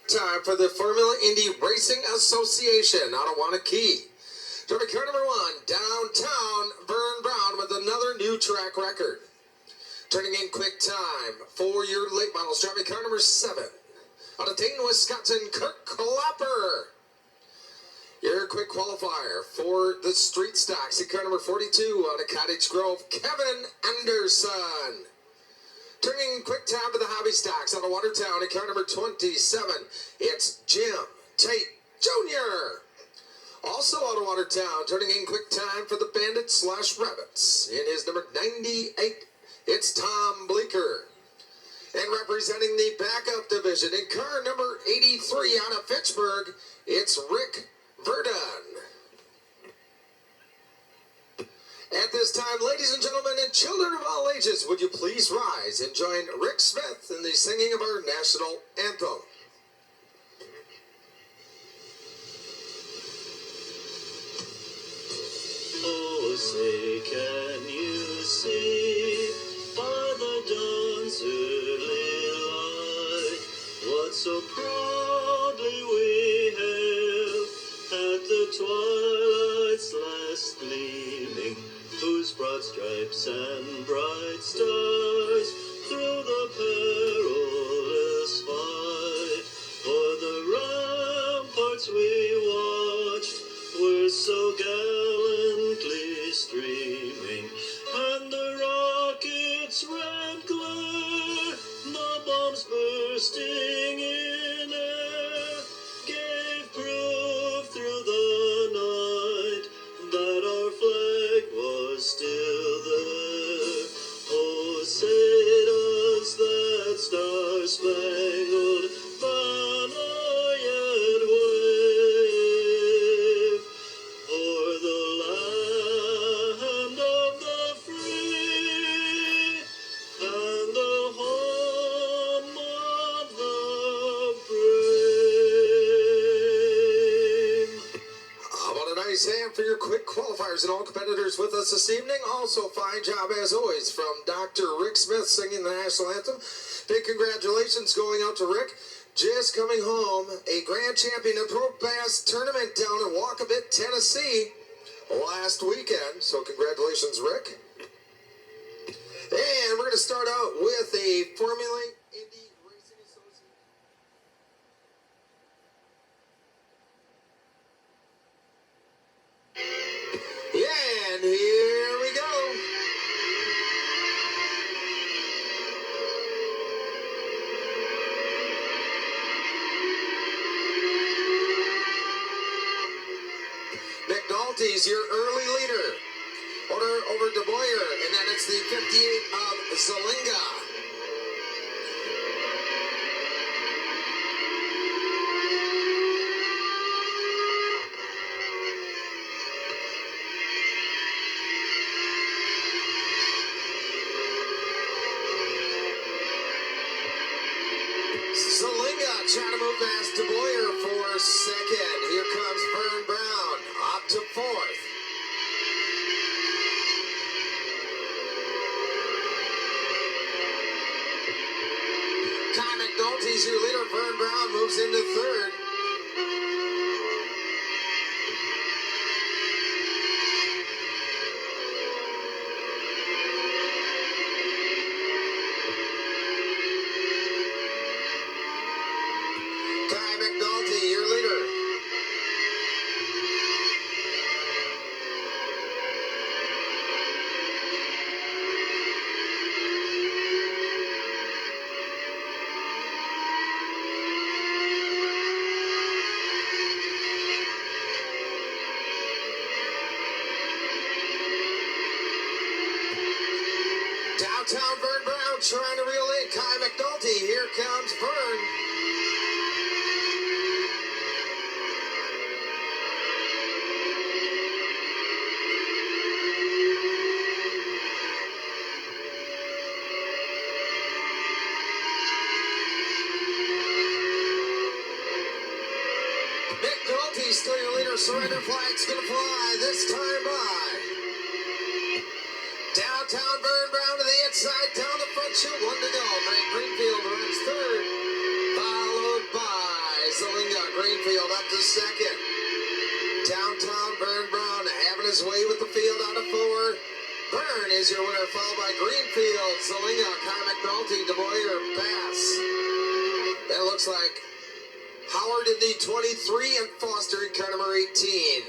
Time for the Formula Indy Racing Association out of Wanakee. Driving car number 1, downtown, Vern Brown with another new track record. Turning in quick time for your late models, driving car number 7. Out of Dayton, Wisconsin, Kirk Klopper. Your quick qualifier for the street stocks in car number 42 out of Cottage Grove, Kevin Anderson. Turning quick time to the hobby stocks out of Watertown in car number 27, it's Jim Tate Jr. Also out of Watertown, turning in quick time for the Bandits / Rabbits in his number 98, it's Tom Bleeker. And representing the backup division in car number 83 out of Fitchburg, it's Rick Verdun. At this time, ladies and gentlemen, and children of all ages, would you please rise and join Rick Smith in the singing of our national anthem. Oh, say, can you see by the dawn's early light what so proudly we hailed at the twilight's last gleaming, whose broad stripes and bright stars through the perilous fight o'er the ramparts we watched were so gallantly streaming, and the rockets' red glare, the bombs bursting in air, gave proof through the night that our flag was still there. Oh, say does that star-spangled banner yet wave o'er the land of the free and the home of the brave? How about a nice hand for your quick qualifiers and all competitors with us this evening? Also, fine job as always from Dr. Rick Smith singing the national anthem. Big congratulations going out to Rick. Just coming home, a grand champion of Pro Bass tournament down in Walkabit, Tennessee last weekend. So congratulations, Rick. And we're going to start out with a Formula Indy Racing Association. Yeah, and here we go. McNulty's your early leader. Over De Boyer, and then it's the 58 of Zelinga. Zelinga trying to move past De Boyer for second. Here comes Vern Brown up to fourth. McNulty's your leader. Vern Brown moves into third. McNulty, your leader. Downtown Vern Brown trying to reel in Kai McNulty. Here comes Vern. McNulty still your leader. Surrender flag's gonna fly this time by. Downtown Vern Brown to the inside, down the front chute, 1 to go. Frank Greenfield runs third, followed by Zelinga Greenfield up to second. Downtown Vern Brown having his way with the field out of 4. Vern is your winner, followed by Greenfield, Zelinga, Car McNulty, DeBoyer, Bass. That looks like Howard in the 23 and Foster in car number 18.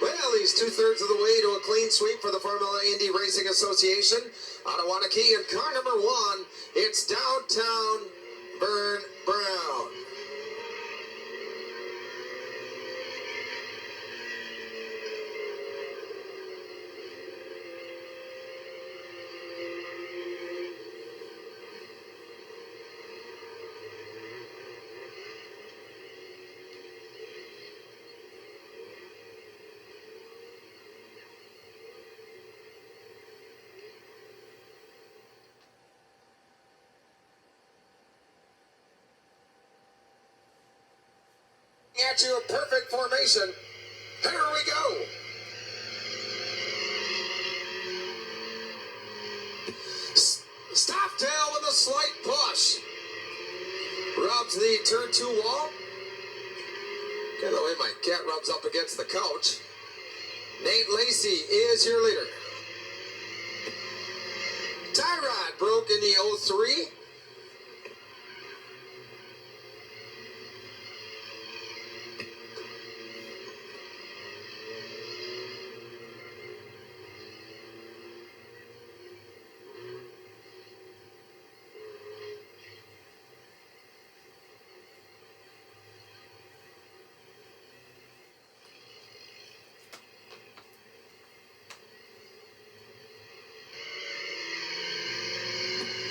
Well, he's 2/3 of the way to a clean sweep for the Formula Indy Racing Association. Out of Wanakee in car number 1, it's Downtown Vern Brown. At you, a perfect formation. Here we go. Stockdale with a slight push. Rubs the turn 2 wall. Get the way my cat rubs up against the couch. Nate Lacey is your leader. Tyrod broke in the 03.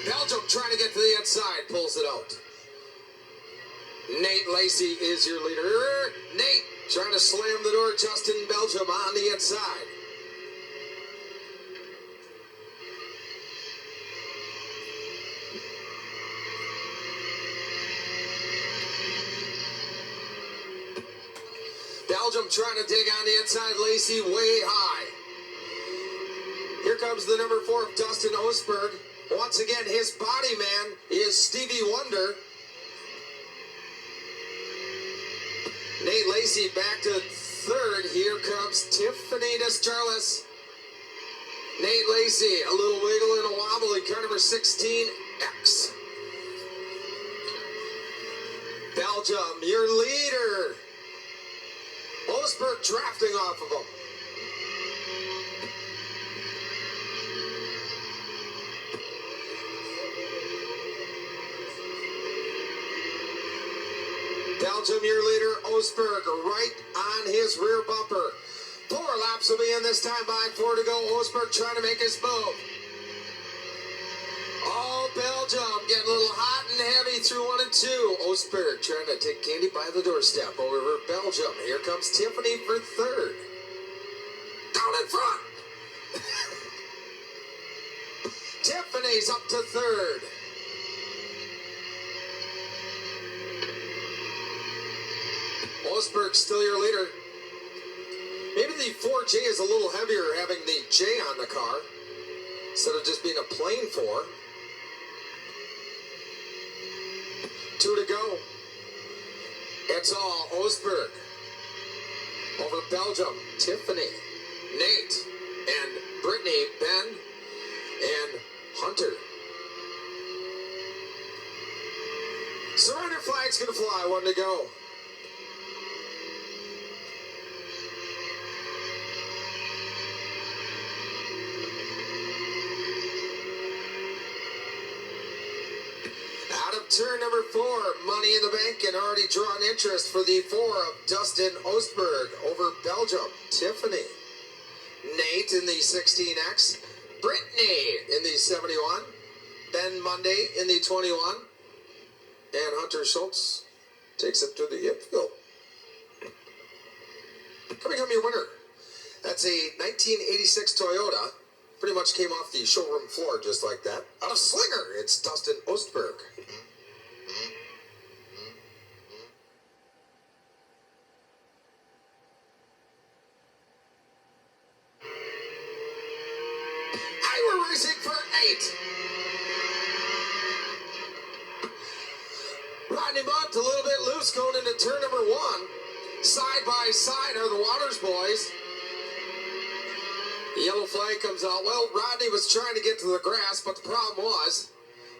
Belgium trying to get to the inside, pulls it out. Nate Lacey is your leader. Nate trying to slam the door. Justin Belgium on the inside. Belgium trying to dig on the inside. Lacey way high. Here comes the number 4 of Dustin Osberg. Once again, his body man is Stevie Wonder. Nate Lacey back to 3rd. Here comes Tiffany Descharles. Nate Lacey, a little wiggle and a wobble in car number 16X. Belgium, your leader. Osberg drafting off of him. Belgium, your leader, Osberg, right on his rear bumper. 4 laps will be in this time by 4 to go. Osberg trying to make his move. Oh, Belgium getting a little hot and heavy through 1 and 2. Osberg trying to take Candy by the doorstep over Belgium. Here comes Tiffany for 3rd. Down in front. Tiffany's up to 3rd. Osberg still your leader. Maybe the 4J is a little heavier having the J on the car instead of just being a plain 4. 2 to go. It's all Osberg over Belgium. Tiffany, Nate, and Brittany, Ben, and Hunter. Surrender flag's gonna fly. 1 to go. Turn number 4, Money in the Bank, and already drawn interest for the 4 of Dustin Osberg over Belgium. Tiffany, Nate in the 16X, Brittany in the 71, Ben Monday in the 21, and Hunter Schultz takes it to the infield. Coming home your winner. That's a 1986 Toyota. Pretty much came off the showroom floor just like that. Out of Slinger, it's Dustin Osberg. Racing for 8. Rodney Bunt a little bit loose. going into turn number 1. Side by side are the Waters boys. The yellow flag comes out. Well, Rodney was trying to get to the grass, but the problem was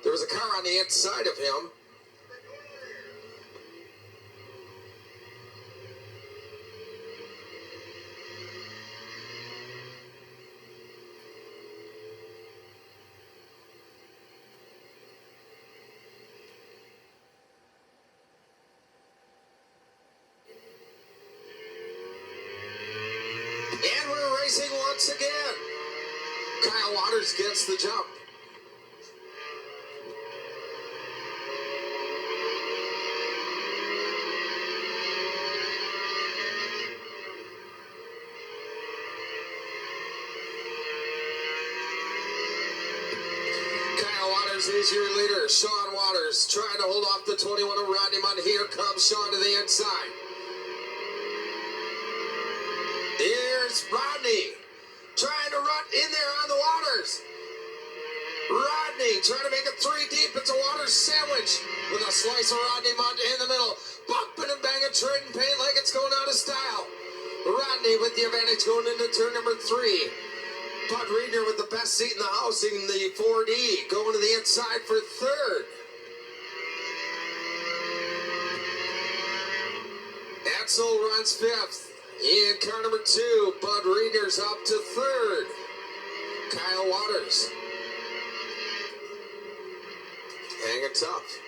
there was a car on the inside of him. And we're racing once again. Kyle Waters gets the jump. Kyle Waters is your leader. Sean Waters trying to hold off the 21 of Rodney Munn. Here comes Sean to the inside. Here's Rodney trying to run in there on the Waters. Rodney trying to make it 3 deep. It's a Waters sandwich with a slice of Rodney Munn in the middle. Bumping and banging, trading paint like it's going out of style. Rodney with the advantage going into turn number 3. Bud Reedner with the best seat in the house in the 4D going to the inside for 3rd. Edsel runs 5th. In car number 2, Bud Reedner's up to 3rd. Kyle Waters hanging tough.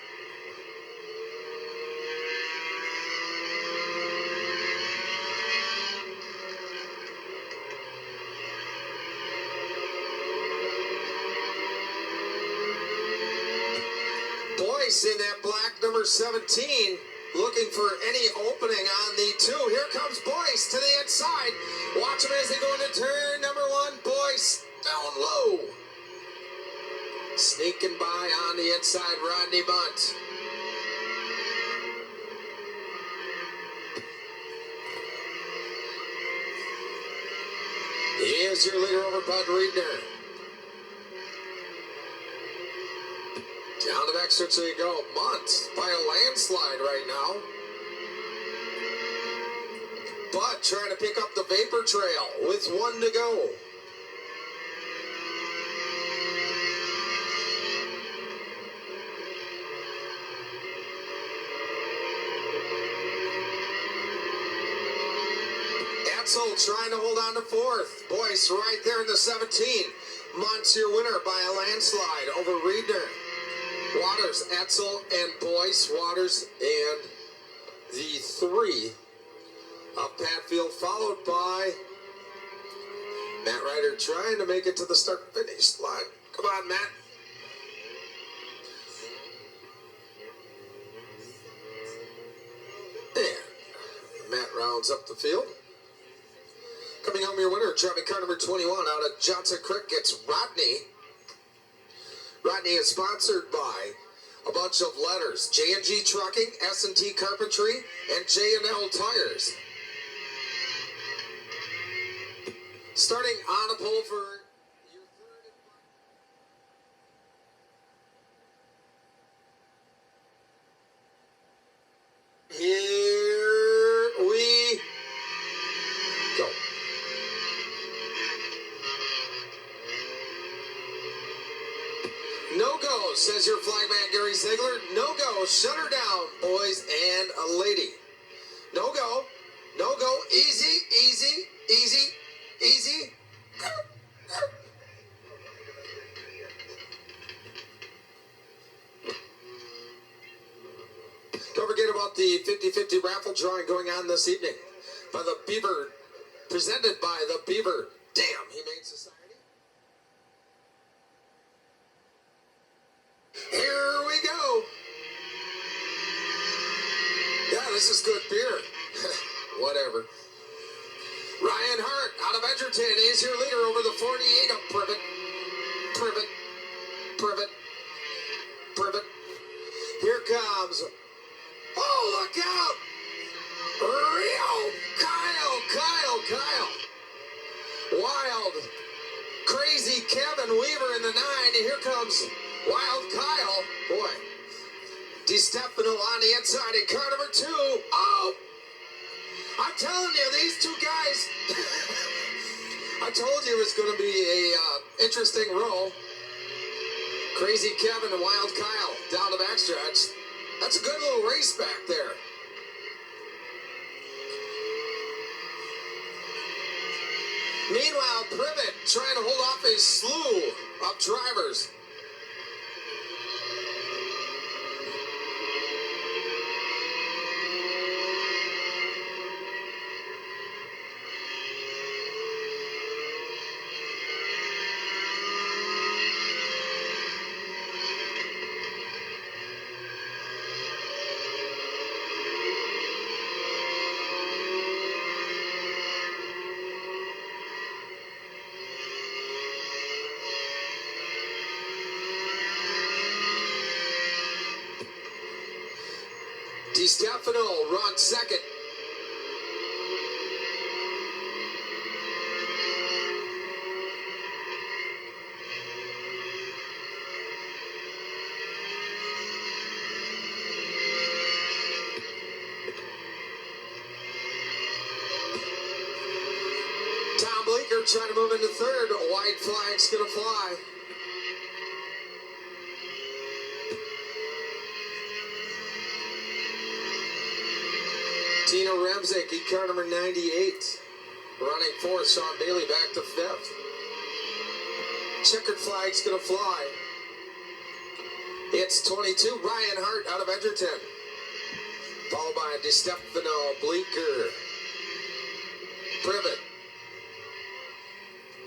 Boyce in that black number 17. Looking for any opening on the 2. Here comes Boyce to the inside. Watch him as they go into turn number 1. Boyce down low. Sneaking by on the inside, Rodney Bunt. He is your leader over Bud Reedner. Down the back stretch, there you go. Munt by a landslide right now. But trying to pick up the vapor trail with 1 to go. Edsel trying to hold on to 4th. Boyce right there in the 17. Munt's your winner by a landslide over Reedner. Waters, Edsel, and Boyce. Waters and the 3 of Patfield, followed by Matt Ryder trying to make it to the start-finish line. Come on, Matt. And Matt rounds up the field. Coming home your winner, driving car number 21 out of Johnson Creek, it's Rodney. Rodney is sponsored by a bunch of letters: J&G Trucking, S&T Carpentry, and J&L Tires. Starting on a pole for your 3rd and here we go. No go, says your flagman Gary Ziegler. No go, shut her down, boys and a lady. No go, no go, easy, easy, easy, easy. Don't forget about the 50-50 raffle drawing going on this evening by the Beaver, presented by the Beaver Dam Humane Society. Here we go. Yeah, this is good beer. Whatever. Ryan Hart out of Edgerton is your leader over the 48 of Privet. Privet. Privet. Privet. Here comes. Oh, look out. Rio. Kyle. Wild. Crazy Kevin Weaver in the 9. And here comes Wild Kyle. Boy. DiStefano on the inside in car number 2. Oh! I'm telling you, these two guys... I told you it was going to be a interesting row. Crazy Kevin and Wild Kyle down the backstretch. That's a good little race back there. Meanwhile, Privet trying to hold off a slew of drivers. DiStefano runs second. Tom Bleeker trying to move into third. A white flag's going to fly. Tina Remzik, car number 98. Running fourth, Sean Bailey back to fifth. Checkered flag's going to fly. It's 22, Ryan Hart out of Edgerton. Followed by DiStefano, Bleeker, Privet,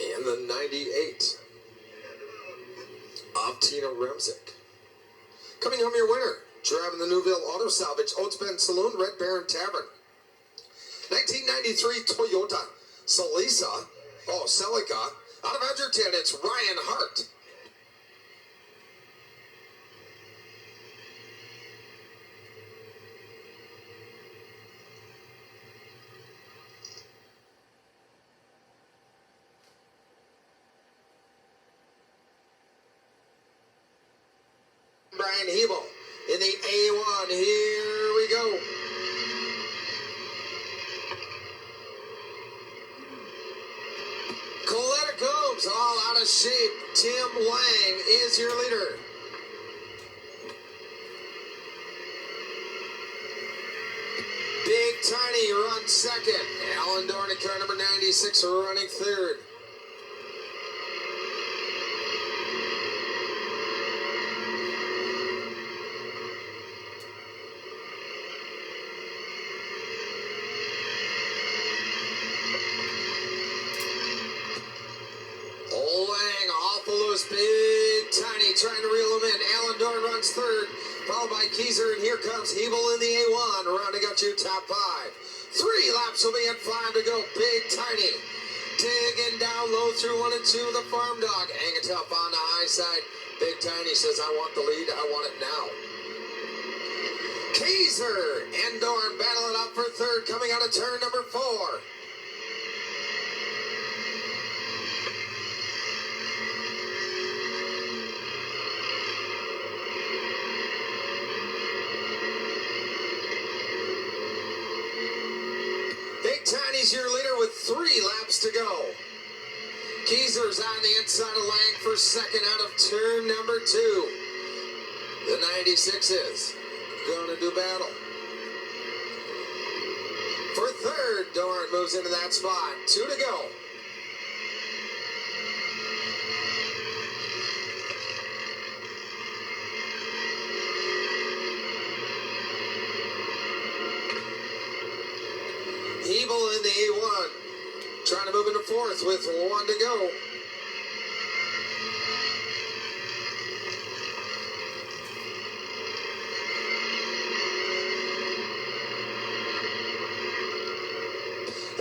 and the 98 of Tina Remzik. Coming home your winner. Driving the Newville Auto Salvage, Oats Bend Saloon, Red Baron Tavern. 1993 Toyota Celica. Out of Edgerton, it's Ryan Hart. Brian Hebel in the A1. Here we go. Coletta Combs all out of shape. Tim Lang is your leader. Big Tiny runs second. Alan Dorn at car number 96 running third. Big Tiny trying to reel him in. Alan Dorn runs third, followed by Keyser, and here comes Hebel in the A1, rounding out your top 5. 3 laps will be in 5 to go. Big Tiny digging down low through 1 and 2. The Farm Dog hanging tough on the high side. Big Tiny says, I want the lead, I want it now. Keyser and Dorn battling up for third, coming out of turn number 4. Tiny's your leader with 3 laps to go. Keyser's on the inside of Lang for second out of turn number 2. The 96 is going to do battle. For third, Dorn moves into that spot. 2 to go. Hebel in the A1, trying to move into fourth with 1 to go.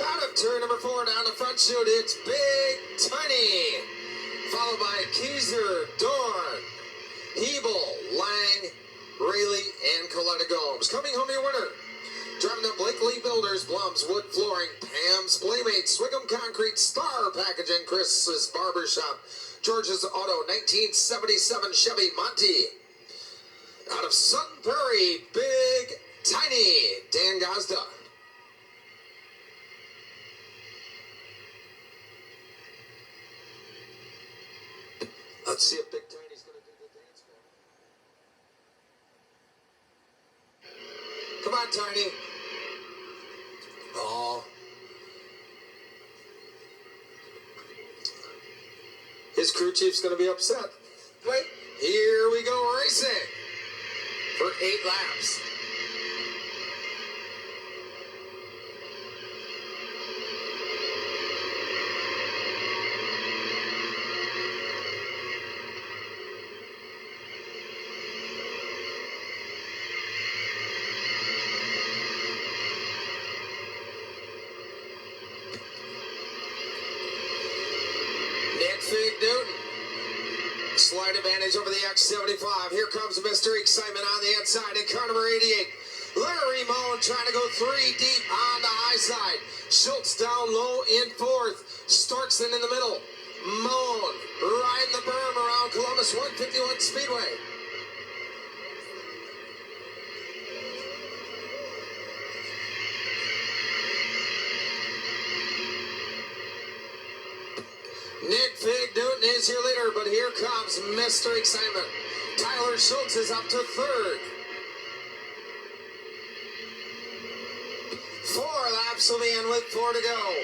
Out of turn number 4, down the front chute, it's Big Tiny, followed by Keyser, Dorn, Hebel, Lang, Rayleigh, and Coletta Gomes. Coming home your winner. Driving the Blakely Builders, Blum's Wood Flooring, Pam's Playmates, Swigum Concrete, Star Packaging, Chris's Barbershop, George's Auto, 1977 Chevy Monty, Out of Sutton Prairie, Big Tiny, Dan Gazda. Let's see if Big Tiny's going to do the dance for him. Come on, Tiny. Oh. His crew chief's going to be upset. Wait, here we go racing for 8 laps. Newton. Slight advantage over the X75. Here comes Mr. Excitement on the inside in car number 88. Larry Moan trying to go 3 deep on the high side. Schultz down low in 4th. Storkson in the middle. Moan riding the berm around Columbus 151 Speedway. Nick Fig Newton is your leader, but here comes Mr. Excitement. Tyler Schultz is up to 3rd. 4 laps will be in with 4 to go.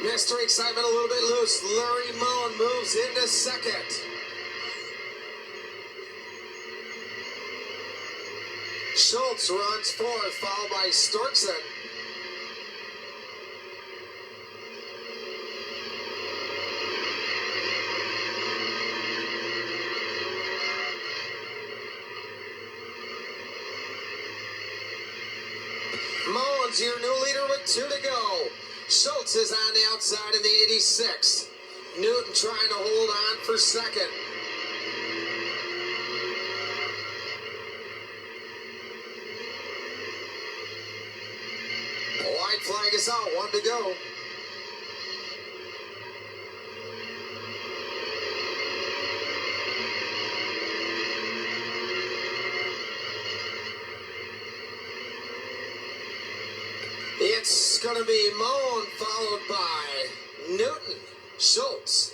Mr. Excitement a little bit loose. Larry Moan moves into 2nd. Schultz runs 4th, followed by Storkson. Moan's your new leader with 2 to go. Schultz is on the outside in the 86. Newton trying to hold on for 2nd. White flag is out, 1 to go. It's going to be Moan followed by Newton, Schultz.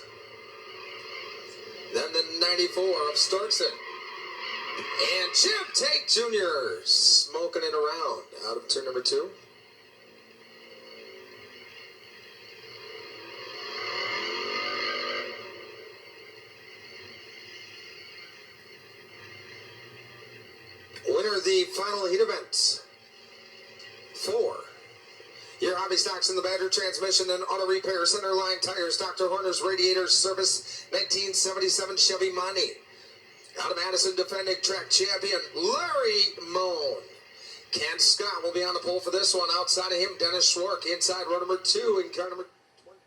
Then the 94 of Storkson. And Jim Tate Jr. smoking it around out of turn number 2. Winner of the final heat event. 4. Your hobby stocks in the battery transmission and auto repair, center line tires, Dr. Horner's radiator service, 1977 Chevy Money. Out of Madison, defending track champion Larry Moan. Ken Scott will be on the pole for this one. Outside of him, Dennis Schwark. Inside row number 2 in car number 20.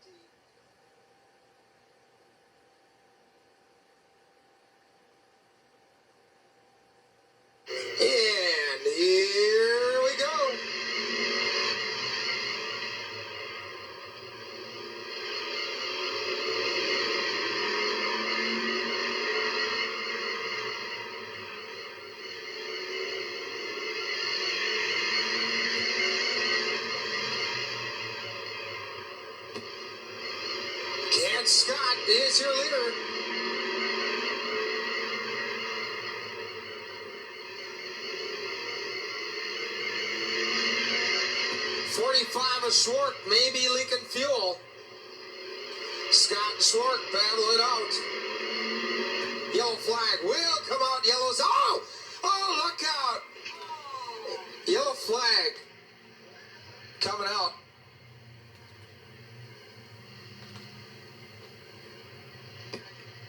And here we go. Ken Scott is your leader. of Schwark may be leaking fuel. Scott and Schwark battle it out. Yellow flag will come out. Yellow's. Oh! Oh, look out! Yellow flag coming out.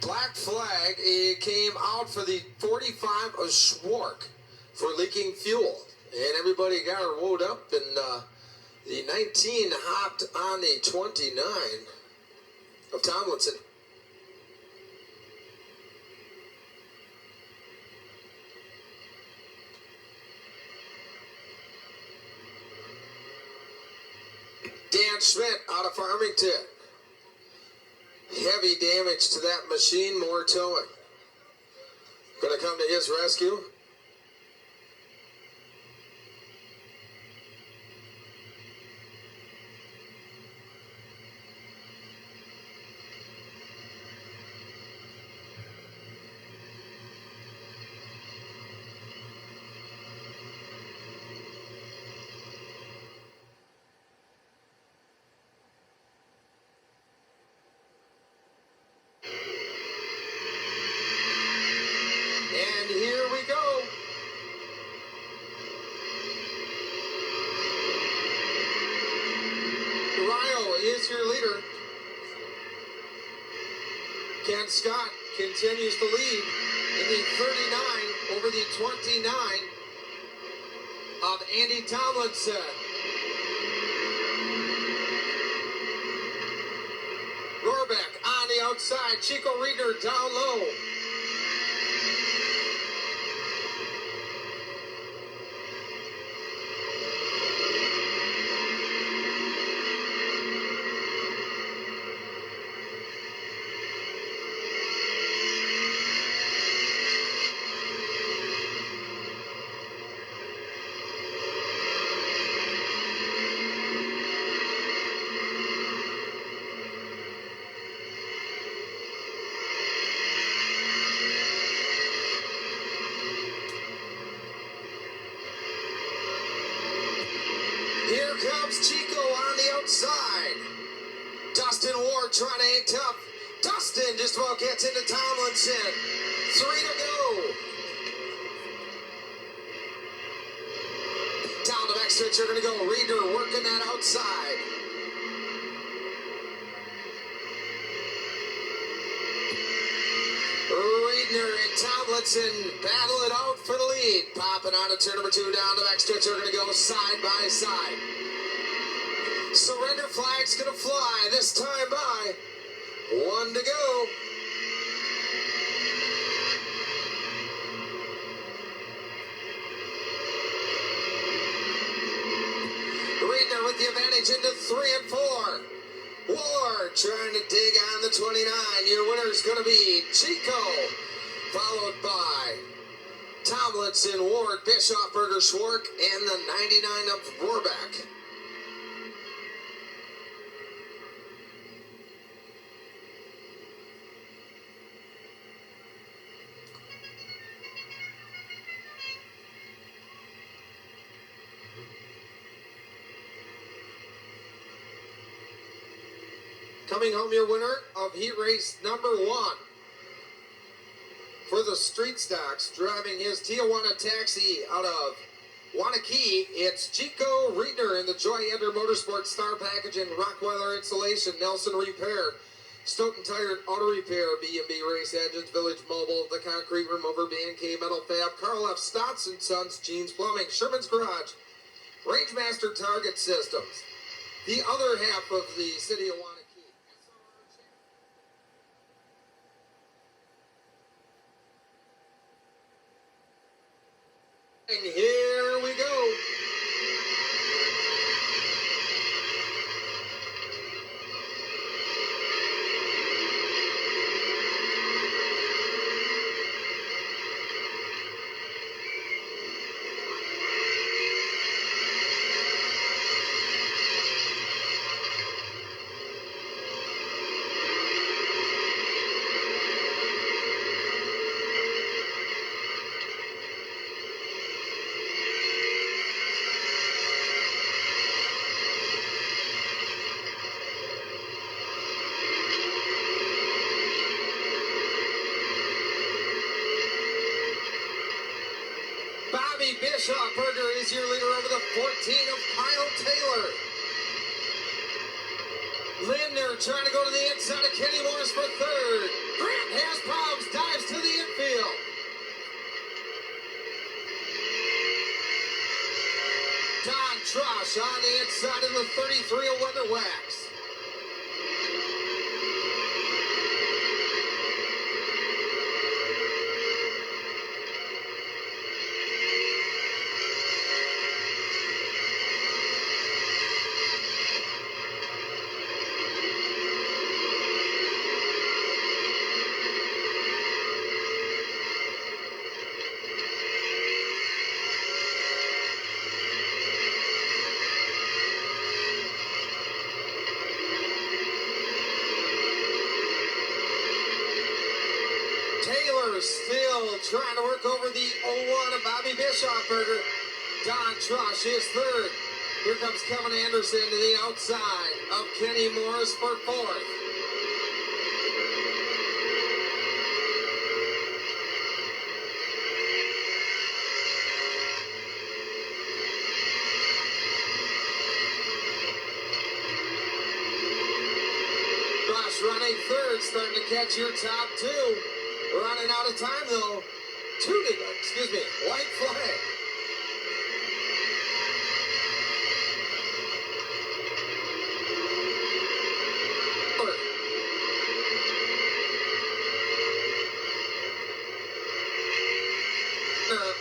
Black flag, it came out for the 45 of Schwark for leaking fuel. And everybody got her woed up, and the 19 hopped on the 29 of Tomlinson. Dan Schmidt out of Farmington. Heavy damage to that machine, more towing. Gonna come to his rescue. And here we go. Ryle is your leader. Ken Scott continues to lead in the 39 over the 29 of Andy Tomlinson. Rohrbeck on the outside. Chico Reeder down low. Here comes Chico on the outside. Dustin Ward trying to hang tough. Dustin just about gets into Tomlinson. 3 to go. Down the back stretch, they're going to go. Reeder working that outside. Reeder and Tomlinson battle it out for the lead. Popping on to turn number 2 down the back stretch. They're going to go side by side. Surrender flag's going to fly this time by. 1 to go. Reeder with the advantage into 3 and 4. Ward trying to dig on the 29. Your winner's going to be Chico, followed by Tomlinson, Ward, Bishofberger, Schwark, and the 99 of Rohrbeck. Coming home, your winner of heat race number 1 for the Street Stocks, driving his Tijuana taxi out of Wanakee. It's Chico Reeder in the Joy Ender Motorsports Star Packaging, Rockweiler Insulation, Nelson Repair, Stoughton Tire Auto Repair, B&B Race Engines, Village Mobile, The Concrete Remover, B&K Metal Fab, Carl F. Stotts & Sons, Jeans Plumbing, Sherman's Garage, Rangemaster Target Systems, the other half of the city of Wanakee. And here we go. Bishofberger is your leader over the 14 of Kyle Taylor. Lindner trying to go to the inside of Kenny Morris for 3rd. Grant has problems, dives to the infield. Don Trosh on the inside of the 33 of Weatherwax. trying to work over the 0-1 of Bobby Bishofberger. Don Trush is third. Here comes Kevin Anderson to the outside of Kenny Morris for fourth. Trush running third, starting to catch your top two. Running out of time though. White flag.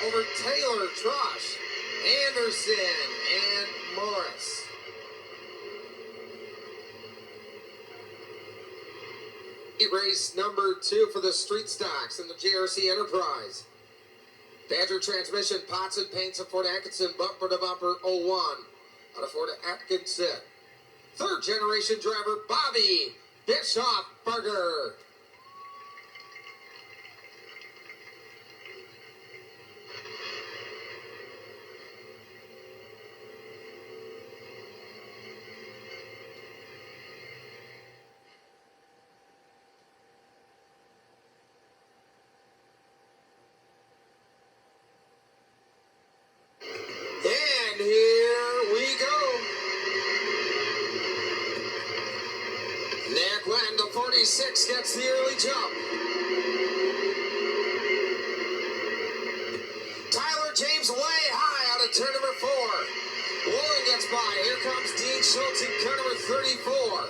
Over Taylor, Trush, Anderson, and Morris. Race number 2 for the Street Stocks in the JRC Enterprise. Badger transmission, pots and paints of Ford Atkinson, bumper to bumper 01 out of Ford Atkinson. Third generation driver Bobby Bishofberger. And here we go. Nick Wend, the 46, gets the early jump. Tyler James way high out of turn number 4. Woolen gets by. Here comes Dean Schultz in turn number 34.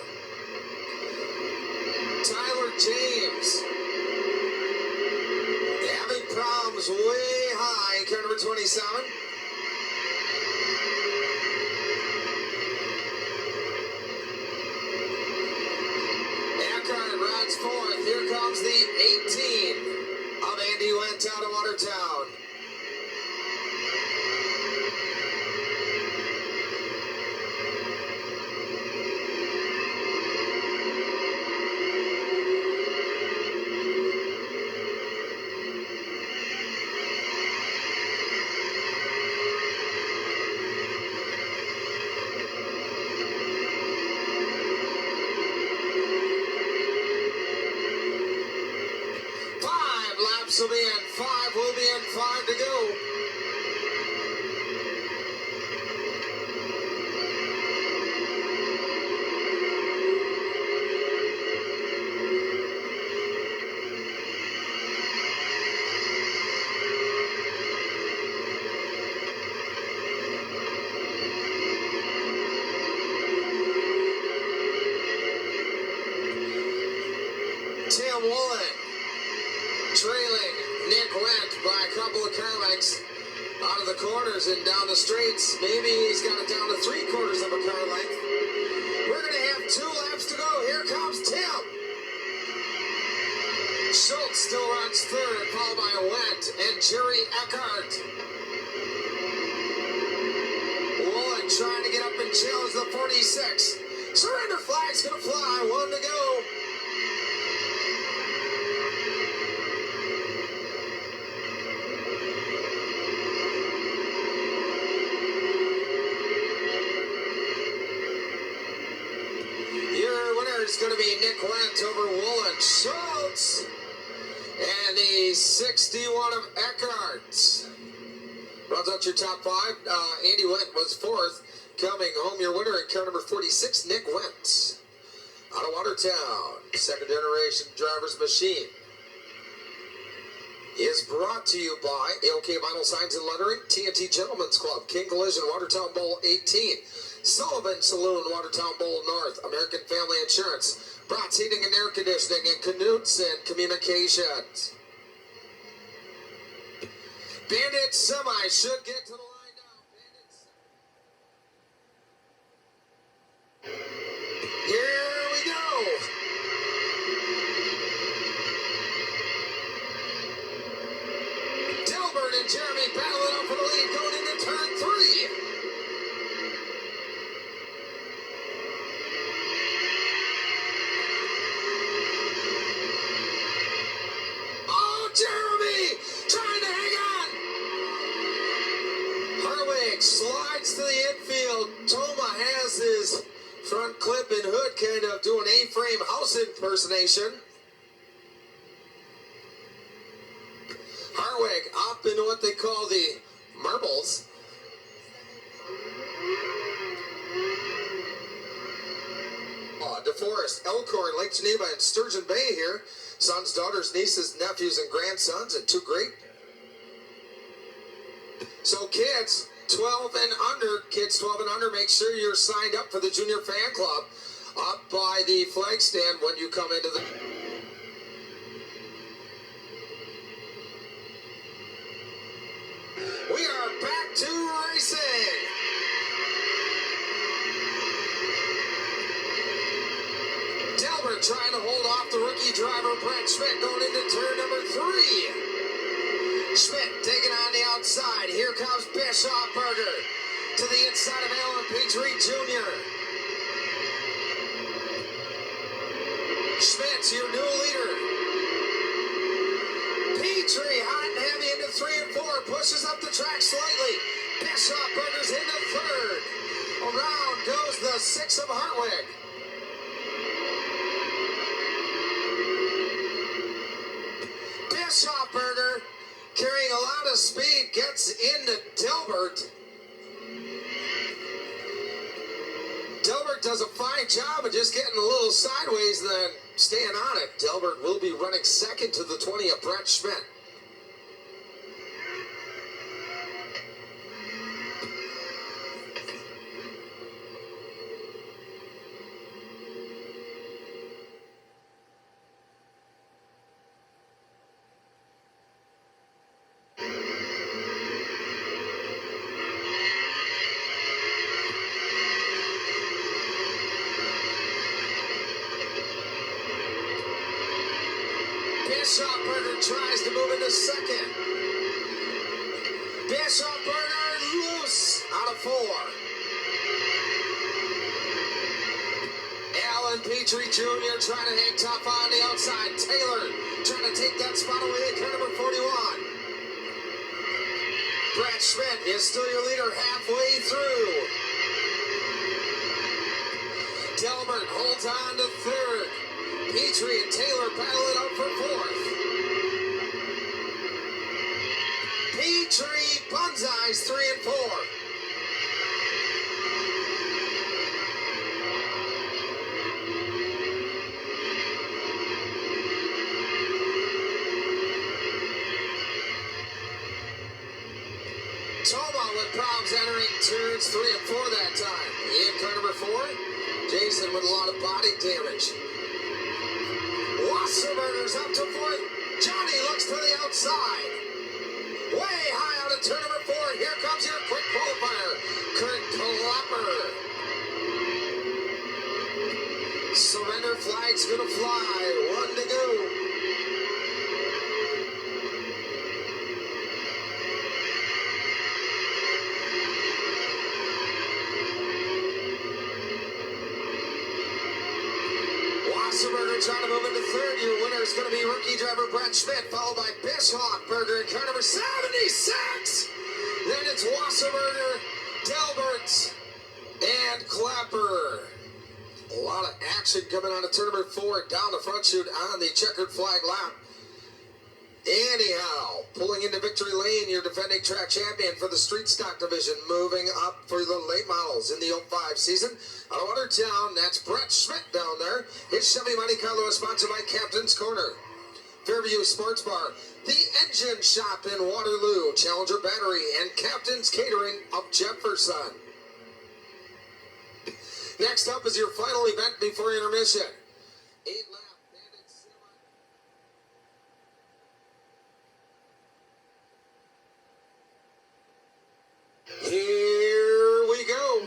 Tyler James having problems way high in turn number 27. Runs fourth. Here comes the 18 of Andy Went out of Watertown. Will be in 5, will be in 5 to go. Tim Woolen trailing Nick Went by a couple of car lengths out of the corners and down the straights. Maybe he's got it down to 3/4 of a car length. We're going to have 2 laps to go. Here comes Tim. Schultz still runs third, followed by Went and Jerry Eckhart. Woolen trying to get up and challenge the 46. Surrender flag's going to fly. 1 to go. It's going to be Nick Went over Woolen. Schultz and the 61 of Eckhart. Runs out your top 5. Andy Went was 4th. Coming home your winner at car number 46, Nick Went. Out of Watertown, second generation driver's machine. Is brought to you by AOK Vinyl Signs and Lettering, TNT Gentlemen's Club, King Collision, Watertown Bowl 18. Sullivan Saloon, Watertown Bowl North, American Family Insurance, Bret's Heating and Air Conditioning, and Knutson Communications. Bandit Semi should get to the line now. Here we go. Dilbert and Jeremy battling up for the lead going into turn 3. Jeremy Hartwig slides to the infield. Toma has his front clip and hood kind of doing A-frame house impersonation. Hartwig up into what they call the marbles. DeForest, Elkhorn, Lake Geneva, and Sturgeon Bay here. Sons, daughters, nieces, nephews, and grandsons, and two great. So kids 12 and under, make sure you're signed up for the junior fan club up by the flag stand when you come into the... We are back to racing. Delbert trying to hold off the rookie driver Bret Schmidt going into turn number 3. Schmidt taking on the outside. Here comes Bishofberger to the inside of Alan Petrie Jr. Schmidt's your new leader. Petrie hot and heavy into 3 and 4. Pushes up the track slightly. Bishofberger's into 3rd. Around goes the 6 of Hartwig. Bishofberger carrying a lot of speed gets into Delbert. Delbert does a fine job of just getting a little sideways and then staying on it. Delbert will be running second to the 20 of Bret Schmidt. Bishofberger tries to move into second. Bishofberger loose out of 4. Alan Petrie Jr. trying to hang tough on the outside. Taylor trying to take that spot away at car number 41. Bret Schmidt is still your leader halfway through. Delbert holds on to 3rd. Petrie and Taylor battle it out for 4th. Petrie bunzais 3 and 4. Toma with problems entering turns 3 and 4 that time. In car number 4, Jason with a lot of body damage. Wasserberger's up to 4th. Johnny looks to the outside. Way high out of turn number 4. Here comes your quick qualifier, Kurt Klapper. Surrender flag's gonna fly. 1 to go. Wasserberger trying to move into 3rd. Your winner is going to be rookie driver Bret Schmidt, followed by Bishofberger in car number 76. Then it's Wasserberger, Delbert, and Klapper. A lot of action coming out of turn number 4 down the front chute on the checkered flag lap. Anyhow, pulling into victory lane, your defending track champion for the street stock division, moving up for the late models in the 05 season. Out of Watertown, that's Bret Schmidt down there. His Chevy Monte Carlo is sponsored by Captain's Corner, Fairview Sports Bar, the Engine Shop in Waterloo, Challenger Battery, and Captain's Catering of Jefferson. Next up is your final event before intermission. 8-lap Bandit Cinema. Here we go.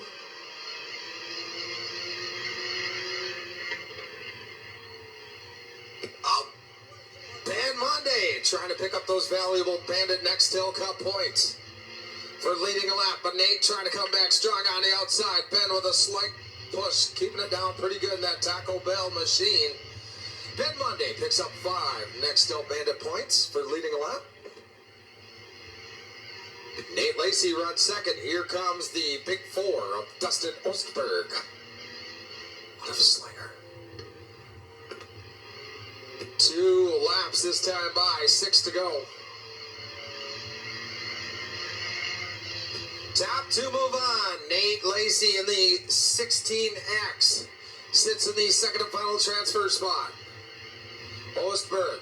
Ben Monday trying to pick up those valuable Bandit Nextel Cup points for leading a lap, but Nate trying to come back strong on the outside. Ben with a slight push, keeping it down pretty good in that Taco Bell machine. Ben Monday picks up 5 Nextel Bandit points for leading a lap. Nate Lacey runs second. Here comes the big four of Dustin Ostberg. What a slinger. 2 laps this time by, 6 to go. Top 2 move on. Nate Lacey in the 16X sits in the second and final transfer spot. Ostberg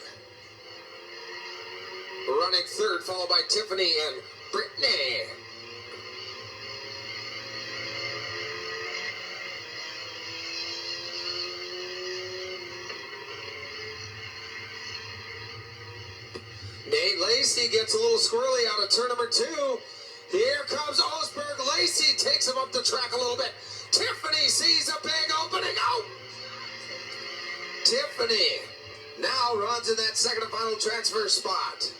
running third, followed by Tiffany and Brittany. Nate Lacey gets a little squirrely out of turn number 2. Here comes Ostberg. Lacey takes him up the track a little bit. Tiffany sees a big opening. Oh! Tiffany now runs in that second and final transfer spot.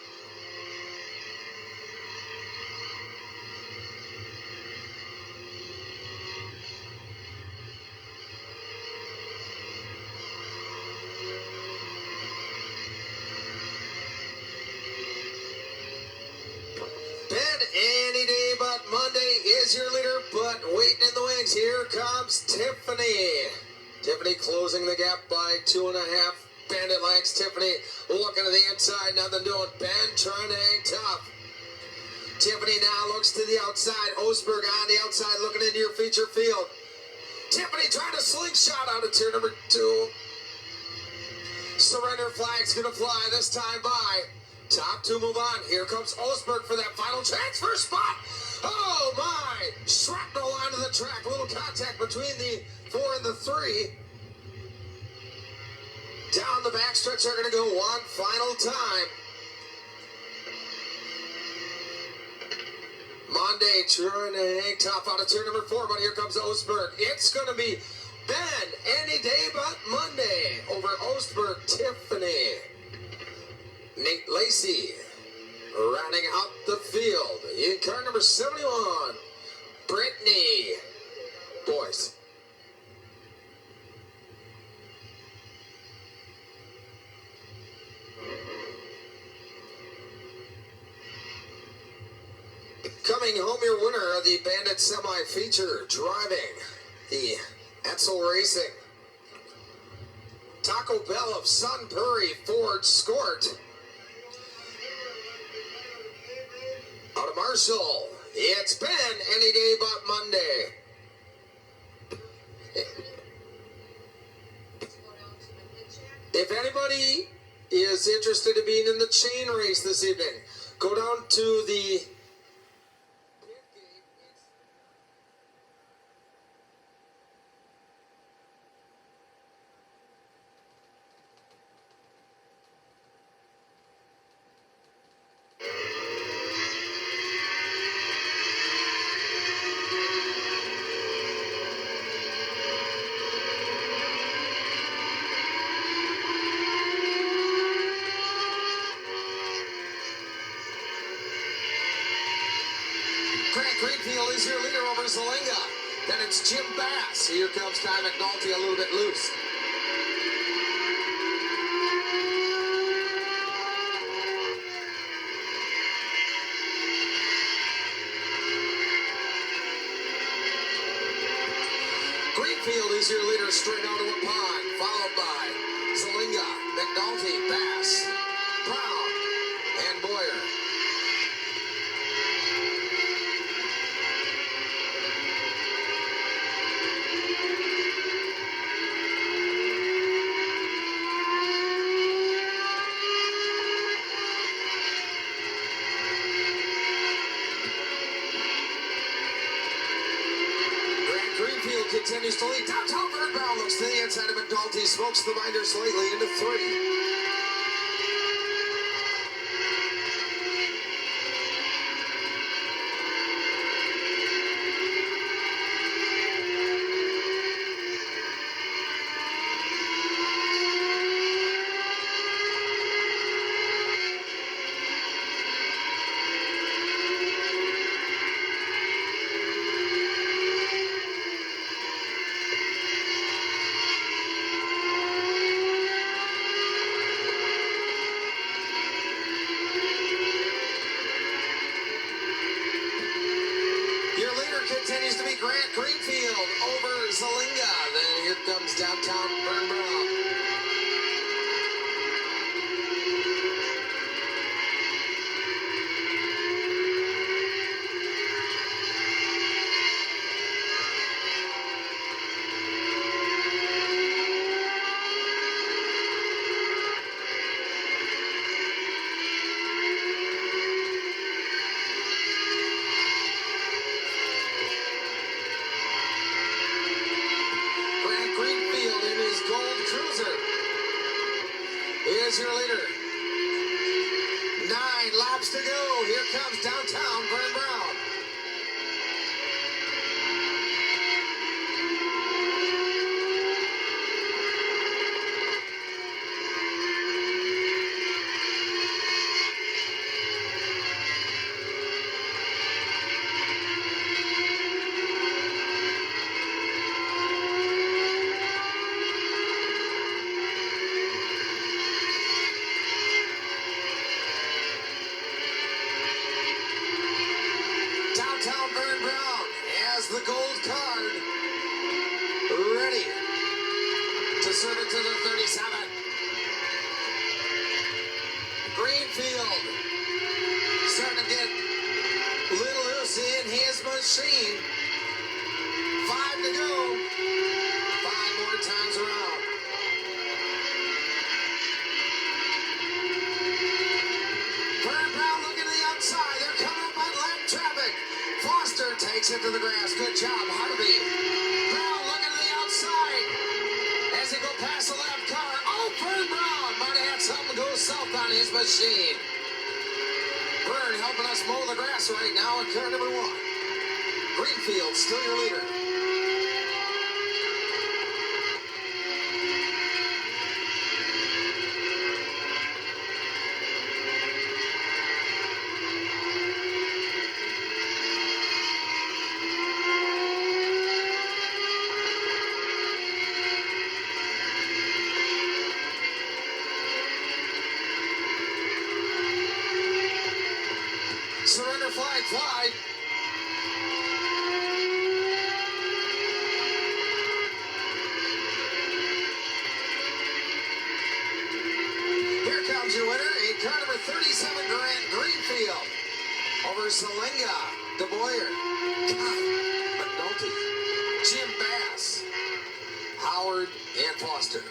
Any day but Monday is your leader, but waiting in the wings, here comes Tiffany. Tiffany closing the gap by 2.5 bandit lengths. Tiffany looking to the inside, nothing doing. Ben trying to hang tough. Tiffany now looks to the outside. Ostberg on the outside looking into your feature field. Tiffany trying to slingshot out of turn number 2. Surrender flag's gonna fly this time by. Top 2 move on. Here comes Ostberg for that final transfer spot. Oh my! Shrapnel onto the track. A little contact between the 4 and the 3. Down the backstretch, they're going to go one final time. Monday trying to hang top out of turn number 4, but here comes Ostberg. It's going to be Ben any day but Monday over Ostberg. Tiffany. Nate Lacey rounding out the field in car number 71. Brittany. Boys. Coming home your winner of the Bandit Semi-Feature, driving the Etzel Racing. Taco Bell of Sunbury Ford Escort. Out of Marshall, it's Ben any day but Monday. If anybody is interested in being in the chain race this evening, go down to the Greenfield is your leader over Zelinga. Then it's Jim Bass. Here comes Ty McNulty a little bit loose. Greenfield is your leader straight out of a pond, followed by Zelinga, McNulty, Bass, Brown, and Boyer. Continues to lead. Downtown Vern Brown looks to the inside of McNulty, smokes the binder slightly into 3. continues to be Grant Greenfield over Zelinga. Then here comes downtown Vern Brown. Is your leader. 9 laps to go. Here comes downtown Vern Brown. Downtown Vern Brown has the gold card ready to serve it to the 37. Greenfield starting to get a little loose in his machine. 5 to go. 5 more times around. Vern Brown looking to the outside. They're coming up on lap traffic. Foster takes it to the grass. Good job, Harvey. Brown looking to the outside as they go past the left car. Oh, Vern Brown might have had something go south on his machine. Vern helping us mow the grass right now in car number 1. Greenfield still your leader. Surrender flag fly. Here comes your winner in car number 37, Grant Greenfield. Over Zelinga, DeBoyer, McNulty, Jim Bass, Howard, and Foster.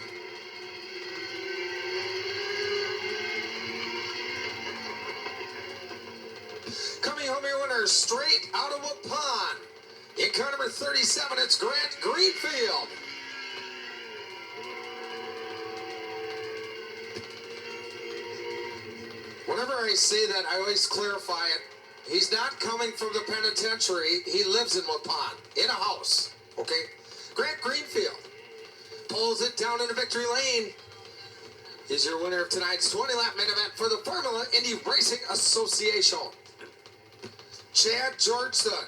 Coming home your winner straight out of Waupun. In car number 37, it's Grant Greenfield. Whenever I say that, I always clarify it. He's not coming from the penitentiary. He lives in Waupun, in a house, okay? Grant Greenfield pulls it down into victory lane. Is your winner of tonight's 20-lap main event for the Formula Indy Racing Association. Chad Georgeson,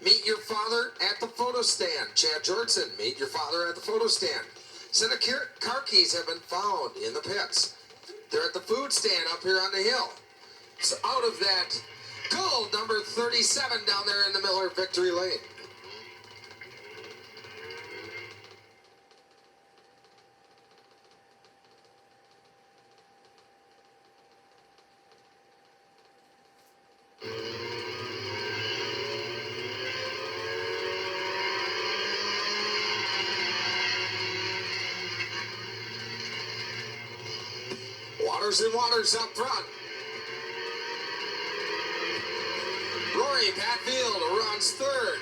meet your father at the photo stand. Chad Georgeson, meet your father at the photo stand. Set of car keys have been found in the pits. They're at the food stand up here on the hill. So out of that, gold number 37 down there in the Miller victory lane. Waters and Waters up front. Rory Patfield runs third.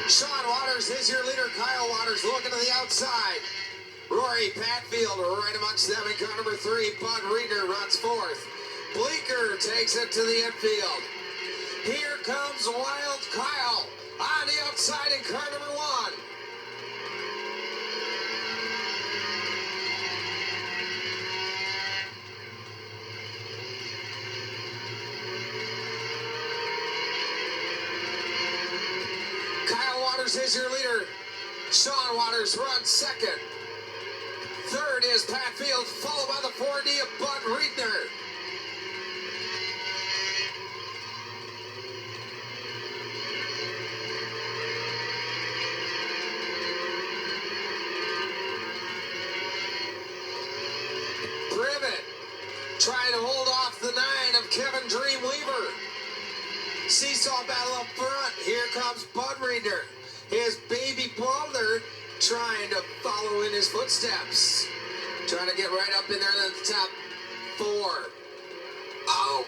Sean Waters is your leader. Kyle Waters looking to the outside. Rory Patfield right amongst them in car number 3. Bud Reeder runs fourth. Bleeker takes it to the infield. Here comes Wild Kyle on the outside in car number 1. is your leader. Sean Waters runs second. Third is Pat Field, followed by the 4D of Bud Riedner. Privet trying to hold off the 9 of Kevin Dreamweaver. Seesaw battle up front. Here comes Bud Riedner. His baby brother trying to follow in his footsteps. Trying to get right up in there in the top 4. Oh!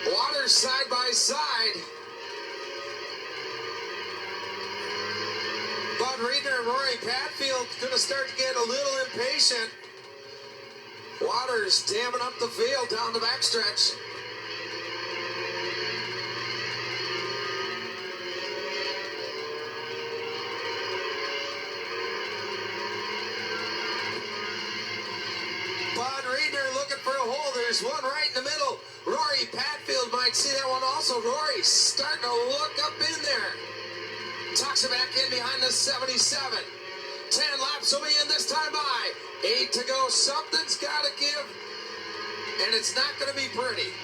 Waters side by side. Bud Riedner and Rory Patfield going to start to get a little impatient. Waters damming up the field down the backstretch. Bud Riedner looking for a hole. There's one right in the middle. Rory Patfield might see that one also. Rory starting to look up in there. Tucks it back in behind the 77. 10 laps will be in this time by. 8 to go. Something's got to give. And it's not going to be pretty.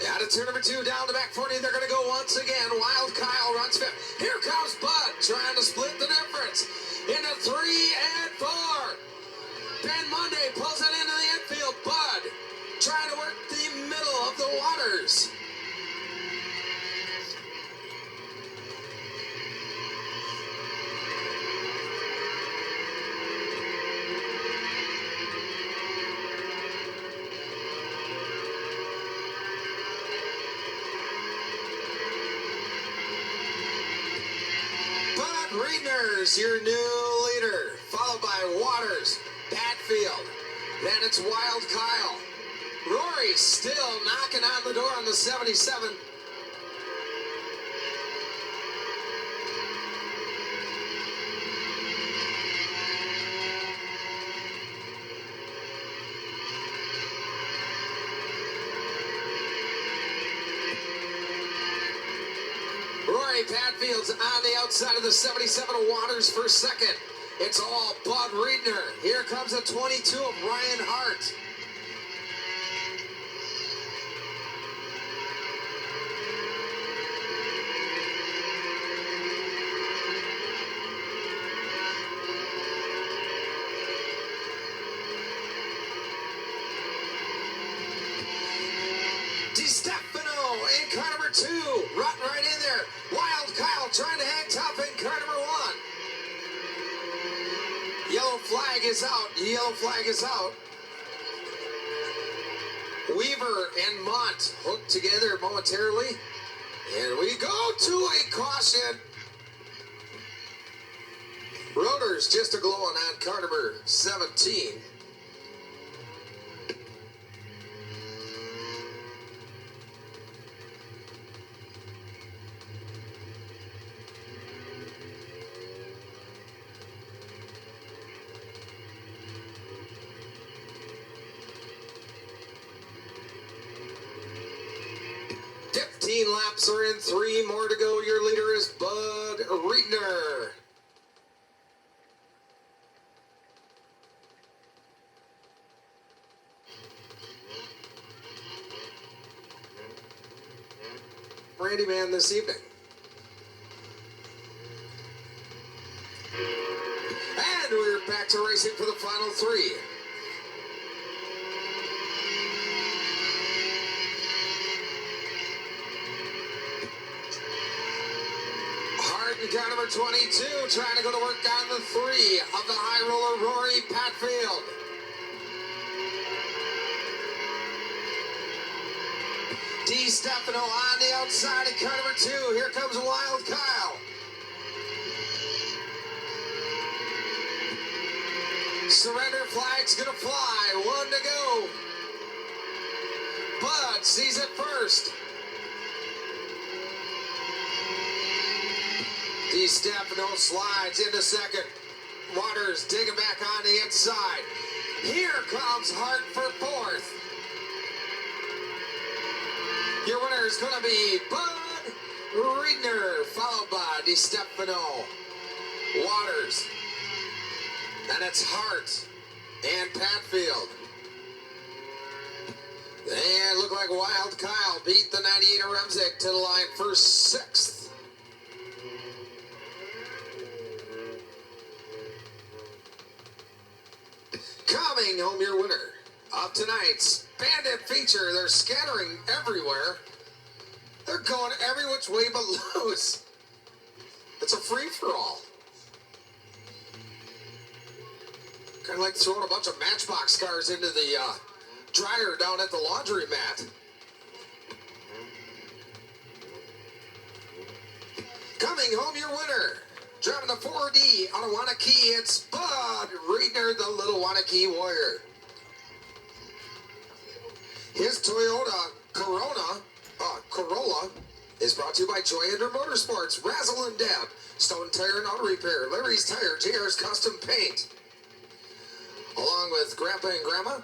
Out of turn number 2 down the back 40. They're going to go once again. Wild Kyle runs fifth. Here comes Bud trying to split the difference. Into 3 and 4. Ben Monday pulls it into the infield. Bud trying to work the middle of the Waters. Bud Riedner's your new leader, followed by Waters, Patfield. Then it's Wild Kyle. Rory still knocking on the door on the 77. Rory Patfield's on the outside of the 77. Waters for second. It's all Bud Riedner. Here comes a 22 of Ryan Hart. DiStefano in car number 2. Rutting right in there. Wild Kyle trying to hang tough in car number 1. Yellow flag is out. Yellow flag is out. Weaver and Mont hooked together momentarily. And we go to a caution. Rotors just a glowing on car number 17. Laps are in, 3 more to go. Your leader is Bud Riedner. Randy Man this evening. And we're back to racing for the final 3. Car number 22 trying to go to work on the 3 of the high roller Rory Patfield. Di Stefano on the outside in car number 2. Here comes Wild Kyle. Surrender flag's gonna fly. 1 to go. Bud sees it first. Di Stefano slides into second. Waters digging back on the inside. Here comes Hart for fourth. Your winner is going to be Bud Riedner, followed by Di Stefano, Waters, and it's Hart and Patfield. And look like Wild Kyle beat the 98 of Remzik to the line for 6th. Coming home your winner of tonight's Bandit feature. They're scattering everywhere. They're going every which way but loose. It's a free-for-all. Kind of like throwing a bunch of Matchbox cars into the dryer down at the laundry mat. Coming home your winner. Driving the 4D out of Wanakee, it's Bud Riedner, the little Wanakee Warrior. His Toyota Corolla is brought to you by Joy Under Motorsports, Razzle and Deb, Stone Tire and Auto Repair, Larry's Tire, JR's Custom Paint, along with Grandpa and Grandma,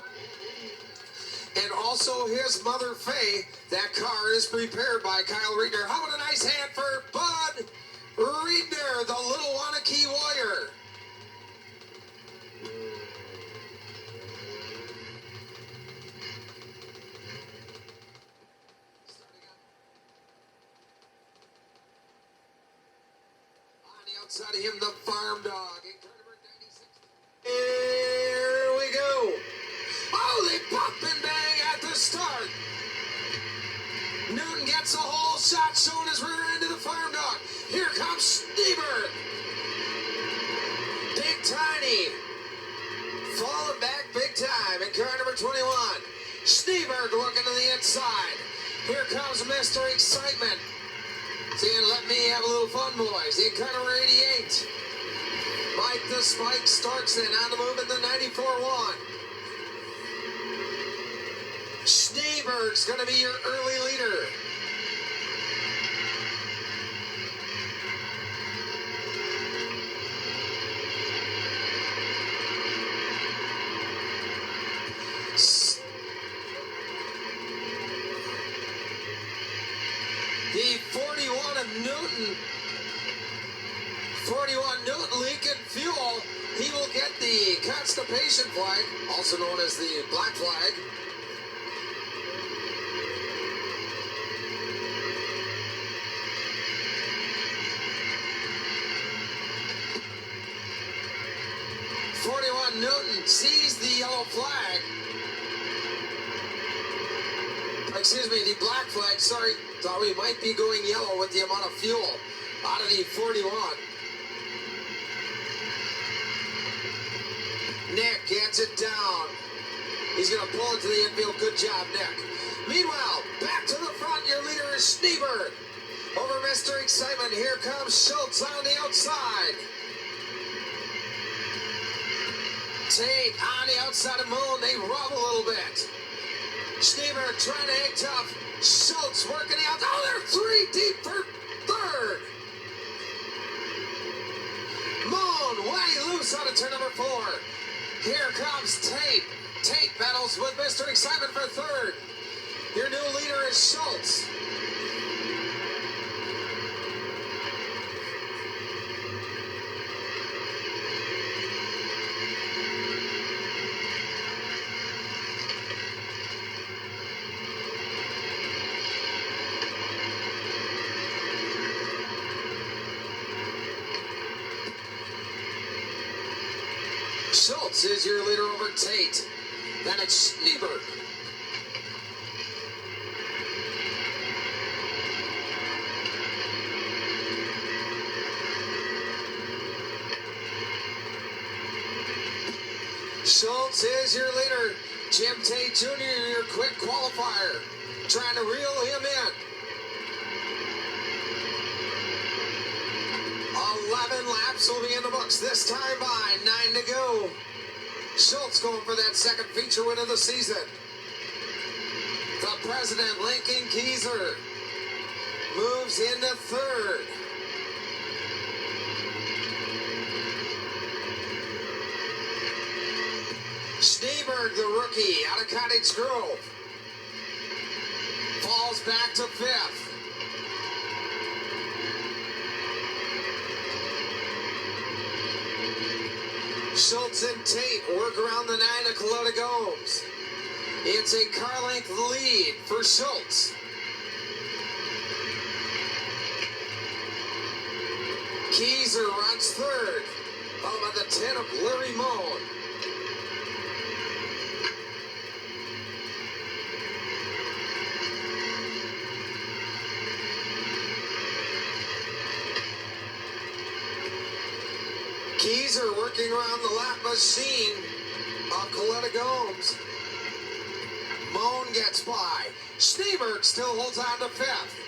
and also his mother Faye. That car is prepared by Kyle Riedner. How about a nice hand for Bud Riedner, the little Wanakee Warrior? Outside of him, the farm dog. Here we go. Oh, they pop and bang at the start. Newton gets a whole shot, showing his rear end to the farm dog. Here comes Schneeberg. Big Tiny. Falling back big time in car number 21. Schneeberg looking to the inside. Here comes Mr. Excitement. Saying, let me have a little fun, boys. In car number 88. Mike the Spike Starkson on the move in the 94-1. Schneeberg's going to be your early leader. The 41 of Newton. 41 Newton leaking fuel. He will get the constipation flag, also known as the black flag. Newton sees the yellow flag. Excuse me, the black flag, sorry. Thought we might be going yellow with the amount of fuel out of the 41. Nick gets it down. He's going to pull it to the infield. Good job, Nick. Meanwhile, back to the front. Your leader is Schneeberg. Over Mr. Excitement. Here comes Schultz on the outside. Tate on the outside of Moon. They rub a little bit. Schneeberg trying to hang tough. Schultz working the outside. Oh, they're 3 deep for third. Moon way loose out of turn number 4. Here comes Tate. Tate battles with Mr. Excitement for third. Your new leader is Schultz. Schultz is your leader over Tate. Then it's Schneeberg. Schultz is your leader. Jim Tate Jr., your quick qualifier. trying to reel him in. 11 laps will be in the books, this time by 9 to go. Schultz going for that second feature win of the season. The president, Lincoln Keyser, moves into third. Schneeberg, the rookie, out of Cottage Grove, falls back to fifth. Schultz and Tate work around the 9 of Coletta Gomes. It's a car length lead for Schultz. Keyser runs third, followed by the 10 of Larry Moan. Keyser working around the lap machine of Coletta Gomes. Moan gets by. Schneeberg still holds on to fifth.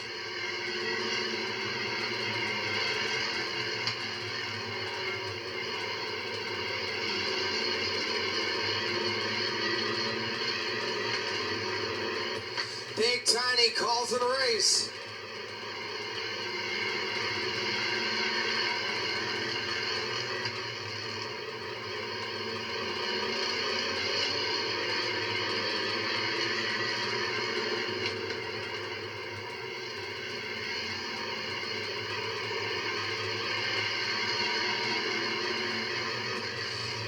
Big Tiny calls it a race.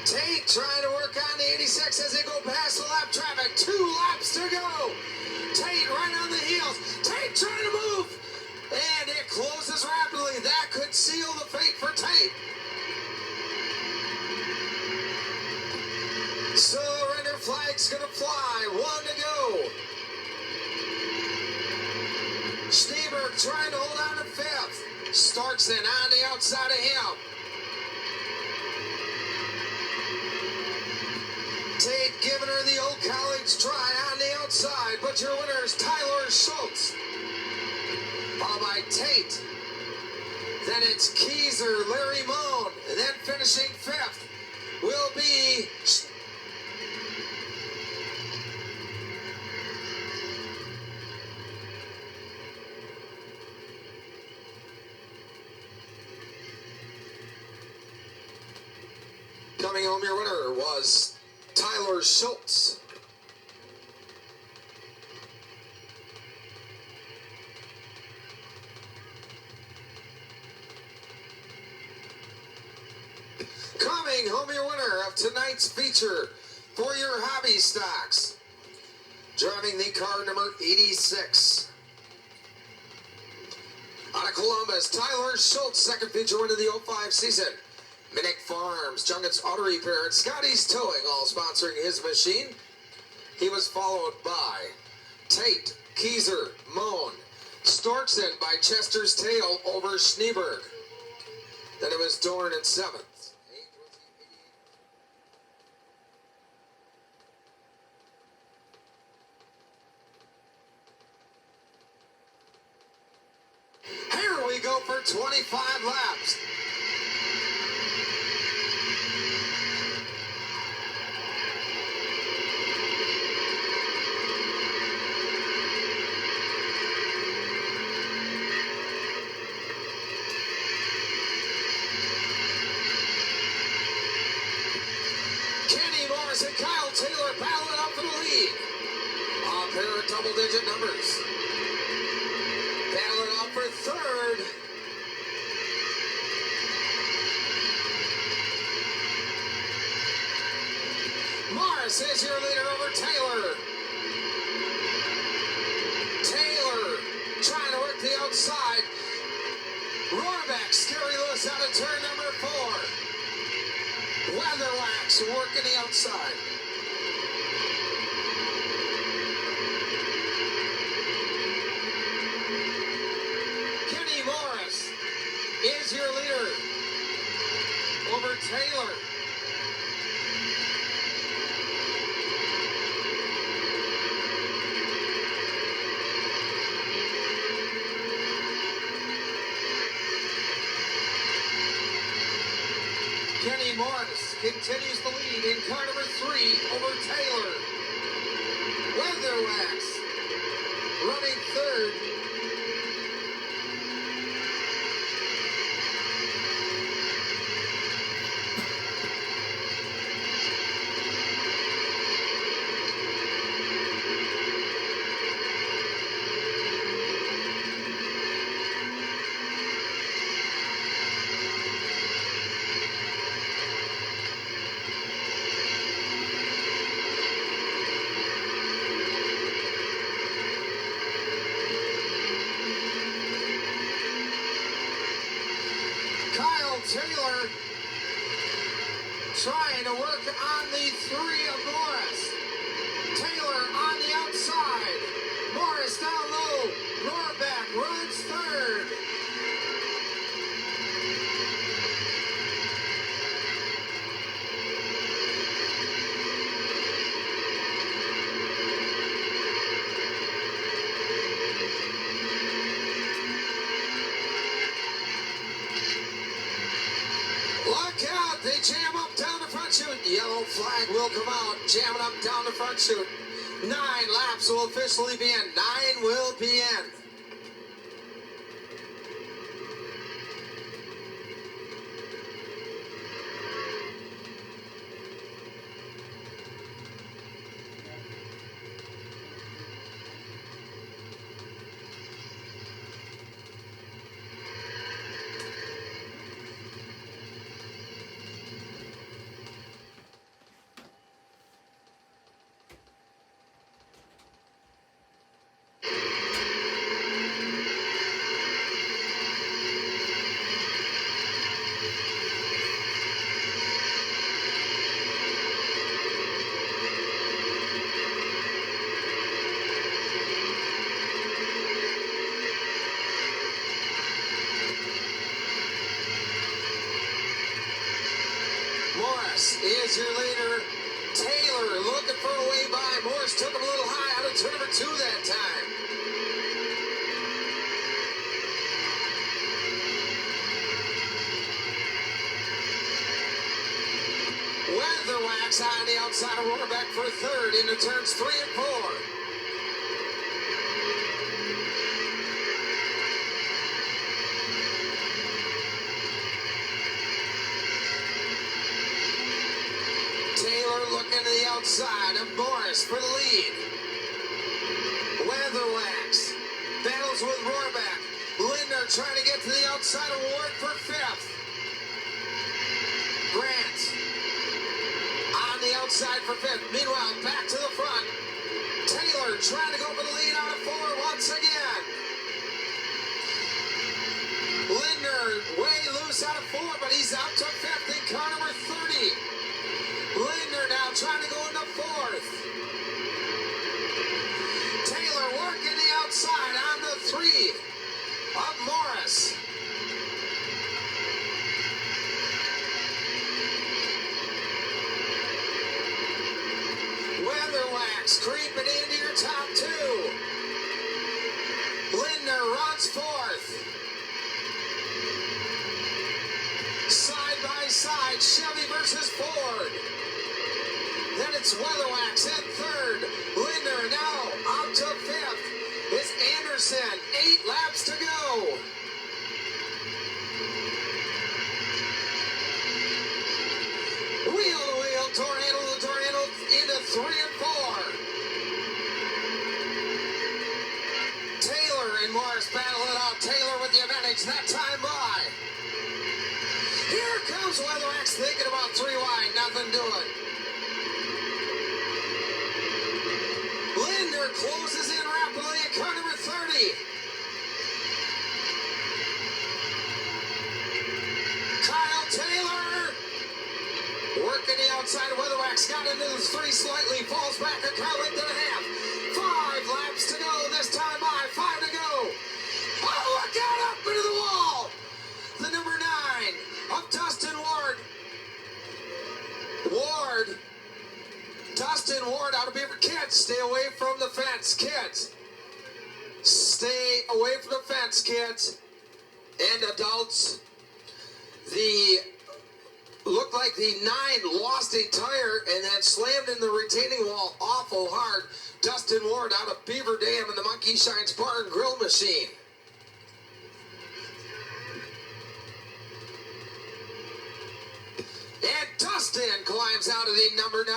Tate trying to work on the 86 as they go past the lap traffic. 2 laps to go. Tate right on the heels. Tate trying to move. And it closes rapidly. That could seal the fate for Tate. Surrender flag's gonna fly. 1 to go. Schneeberg trying to hold on to fifth. Starkson on the outside of him. Tate giving her the old college try on the outside, but your winner is Tyler Schultz, followed by Tate. Then it's Keyser, Larry Moan, and then finishing fifth will be coming home. Your winner was Tyler Schultz. Coming home your winner of tonight's feature for your hobby stocks. Driving the car number 86. Out of Columbus, Tyler Schultz, second feature win of the 05 season. Minnick Farms, Junget's Auto Repair, and Scotty's Towing, all sponsoring his machine. He was followed by Tate, Keyser, Moan, Storkson by Chester's Tail over Schneeberg. Then it was Dorn in seventh. Here we go for 25 laps. And Kyle Taylor battling up for the lead. A pair of double-digit numbers. Battling up for third. Morris is your leader over Taylor. Taylor trying to work the outside. Rohrbeck, Scary Lewis out of turn number 4. Weatherwax working the outside. Kenny Morris is your leader over Taylor. Kenny Morris continues the lead in car number 3 over Taylor. Weatherwax running third. Taylor trying to work on the 3 of Morris. Taylor on the outside. Morris down low. Norbeck runs third. Look out, they jam up down the front chute. Yellow flag will come out, jamming up down the front chute. 9 laps will officially be in. 9 will be in. Is your leader. Taylor looking for a way by. Morris took him a little high out of turn number 2 that time. Weatherwax on the outside of Roarback for third into turns 3 and 4. Looking to the outside of Morris for the lead. Weatherwax battles with Roarback. Linder trying to get to the outside of Ward for 5th. Grant on the outside for 5th. Meanwhile, back to the front. Taylor trying to go for the lead out of 4 once again. Linder way loose out of 4, but he's out to 5th in car number 30. Linder now trying to go into 4th. Taylor working the outside on the 3 of Morris. Weatherwax creeping into your top 2. Linder runs 4th. Side by side, Chevy versus Ford. Then it's Weatherwax in 3rd. Linder now out to 5th. It's Anderson. 8 laps to go. Wheel to wheel, tornado to tornado into 3 and 4. Taylor and Morris battle it out. Taylor with the advantage that time by. Here comes Weatherwax thinking about 3 wide. Nothing doing. Linder closes in rapidly at car number 30. Kyle Taylor working the outside of Weatherwax. Got into the 3 slightly. Falls back a car length and a half. 5 laps to go. This time by. 5 to go. Oh, look out up into the wall. The number 9 of Dustin Ward. Dustin Ward out of Beaver. Kids, stay away from the fence. Kids, stay away from the fence, kids. And adults, the Looked like the 9 lost a tire and then slammed in the retaining wall awful hard. Dustin Ward out of Beaver Dam in the Monkey Shines Bar and Grill Machine. And Dustin climbs out of the number 9.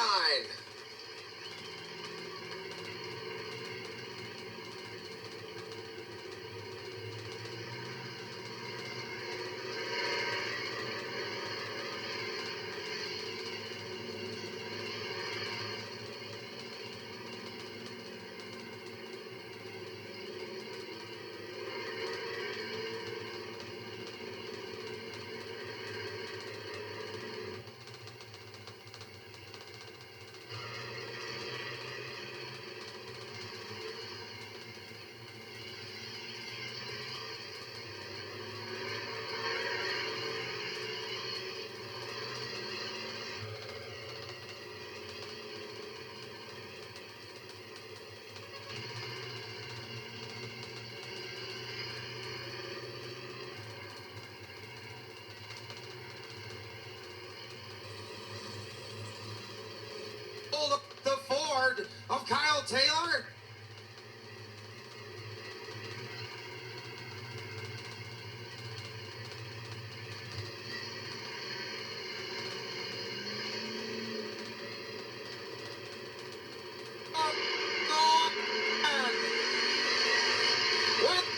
The Ford of Kyle Taylor.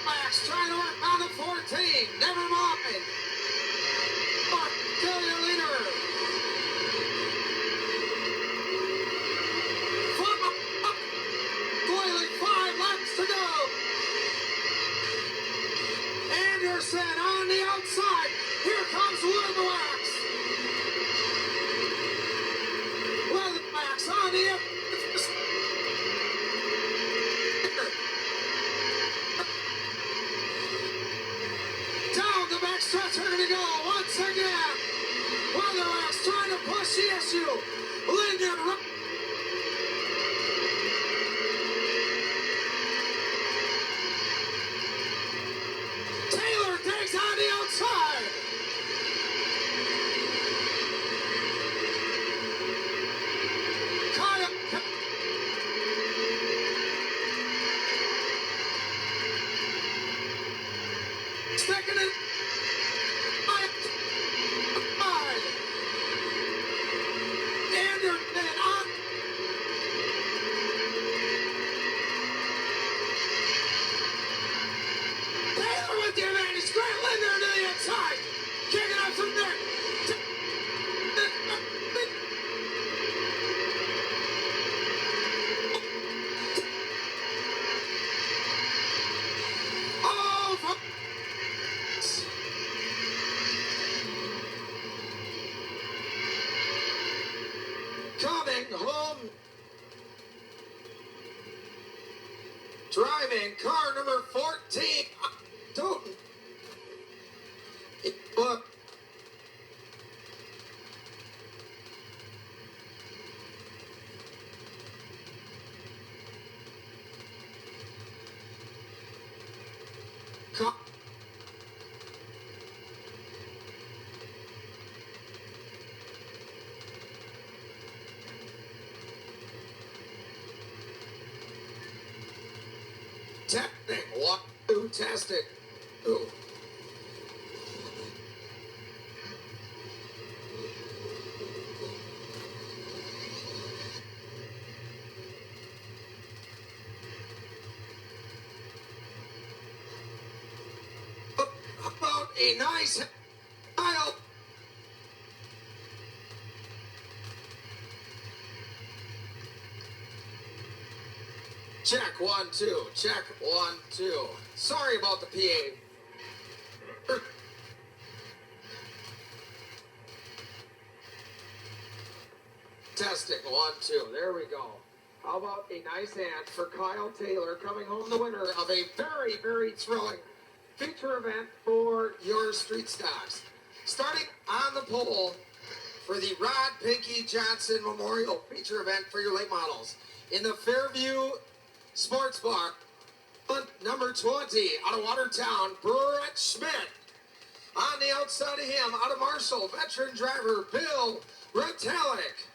Max trying to work on the 14. Never mind. Kill your leader. To go. Anderson on the outside. Here comes Weatherwax. Weatherwax on the down the back stretch. We're going to go once again. Weatherwax trying to push the issue. Linden. On the outside. Kyle. Sticking it. Anderson on. Taylor with the advantage. Grant Linder to the inside. Kicking out from there. Oh, coming home. Driving car number 14. Don't. Look. Testing. 1, 2, testing. 2. About a nice aisle. Check 1, 2. Check 1, 2. Sorry about the PA. Testing 1, 2. There we go. How about a nice hand for Kyle Taylor coming home the winner of a very, very thrilling feature event for your street stocks. Starting on the pole for the Rod Pinky Johnson Memorial feature event for your late models. In the Fairview Sports Bar, number 20 out of Watertown, Bret Schmidt. On the outside of him, out of Marshall, veteran driver Bill Retalic.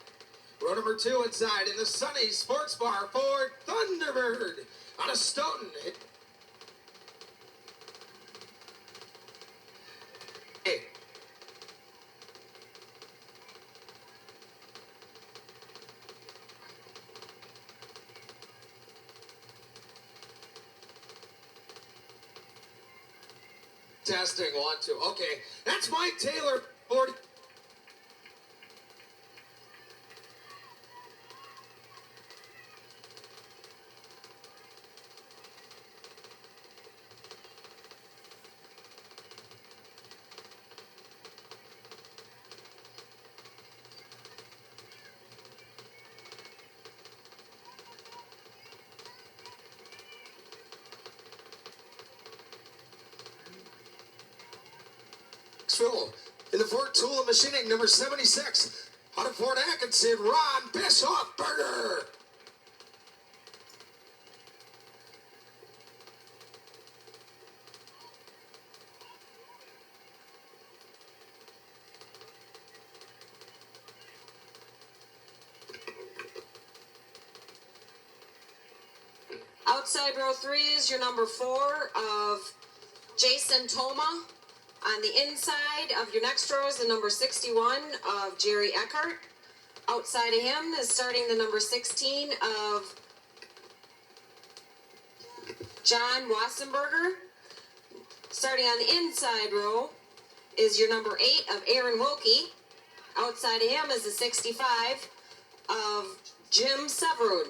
Row number 2 inside in the Sunny Sports Bar for Thunderbird out of Stoughton. Hey. Testing 1, 2. Okay, that's Mike Taylor. 40. In the Ford Tool and Machining, number 76, out of Fort Atkinson, Ron Bishofberger. Outside row 3 is your number 4 of Jason Toma. On the inside of your next row is the number 61 of Jerry Eckhart. Outside of him is starting the number 16 of John Wassenberger. Starting on the inside row is your number 8 of Aaron Wilkie. Outside of him is the 65 of Jim Severud.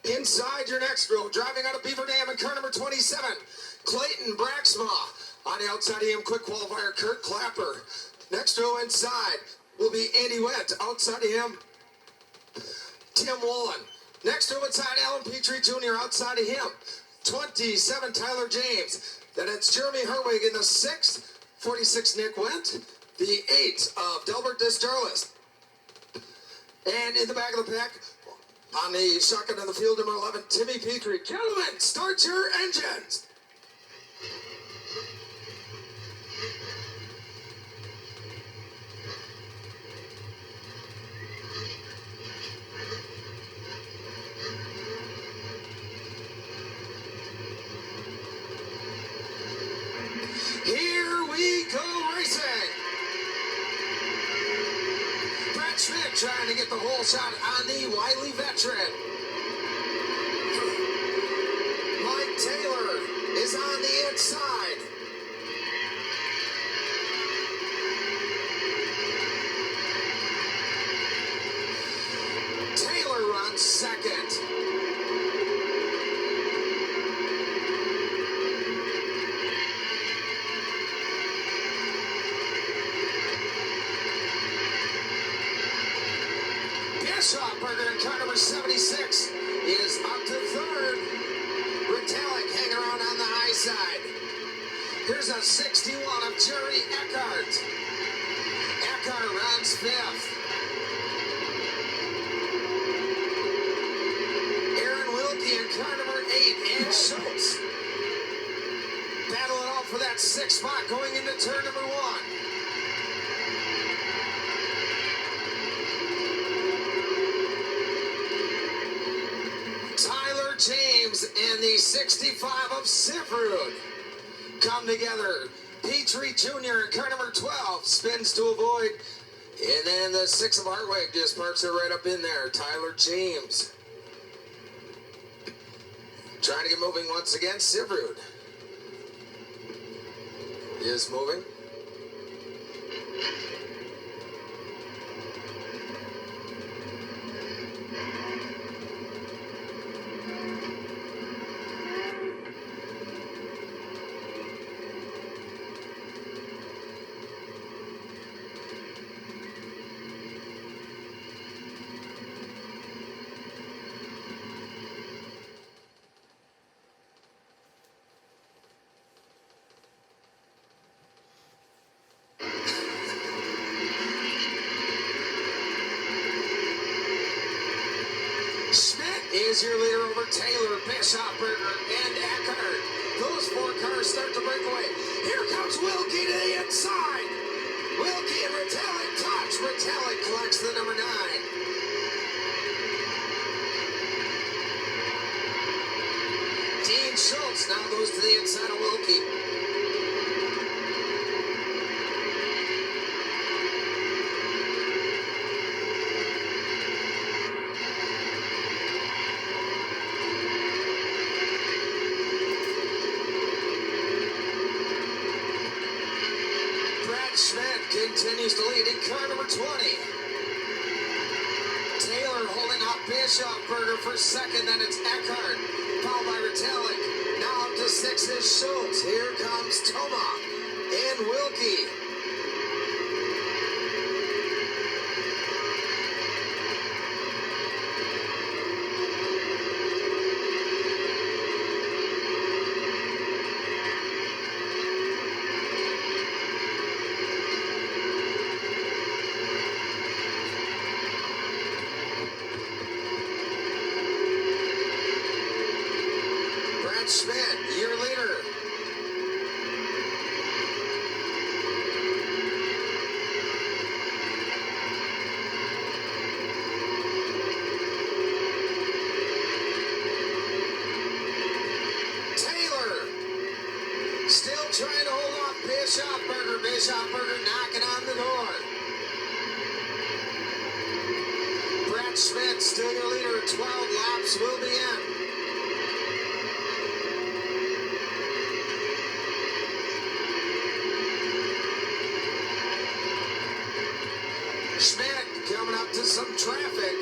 Inside your next row, driving out of Beaver Dam in car number 27, Clayton Braxma. On the outside of him, quick qualifier, Kurt Clapper. Next row inside will be Andy Wett. Outside of him, Tim Wollen. Next row inside, Alan Petrie Jr. Outside of him, 27, Tyler James. Then it's Jeremy Herwig in the 6, 46, Nick Wendt. The 8 of Delbert Desjarlis. And in the back of the pack, on the shotgun of the field, number 11, Timmy Petrie. Gentlemen, start your engines. Here we go racing. Bret Schmidt trying to get the whole shot on the wily veteran. Mike Taylor is on the inside. Taylor runs second. Bishofberger in car number 76 is up to third. Retalic hanging around on the high side. Here's a 61 of Jerry Eckhart. Eckhart runs 5th. Aaron Wilkie in car number 8 and Schultz. Battling out for that 6th spot going into turn number 1. James and the 65 of Severud come together. Petrie Jr. in car number 12 spins to avoid. And then the 6 of Hartwig just parks it right up in there. Tyler James trying to get moving once again. Severud is moving. Schmidt is your leader over Taylor, Bishofberger, and Eckhart. Those 4 cars start to break away. Here comes Wilkie to the inside. Schmidt continues to lead in car number 20. Taylor holding off Bishofberger for second, then it's Eckhart, followed by Retallick. Now up to 6 is Schultz. Here comes Toma and Wilkie. Schmidt, your leader. Taylor still trying to hold off Bishofberger. Bishofberger knocking on the door. Bret Schmidt still your leader. 12 laps will be in. Schmidt coming up to some traffic.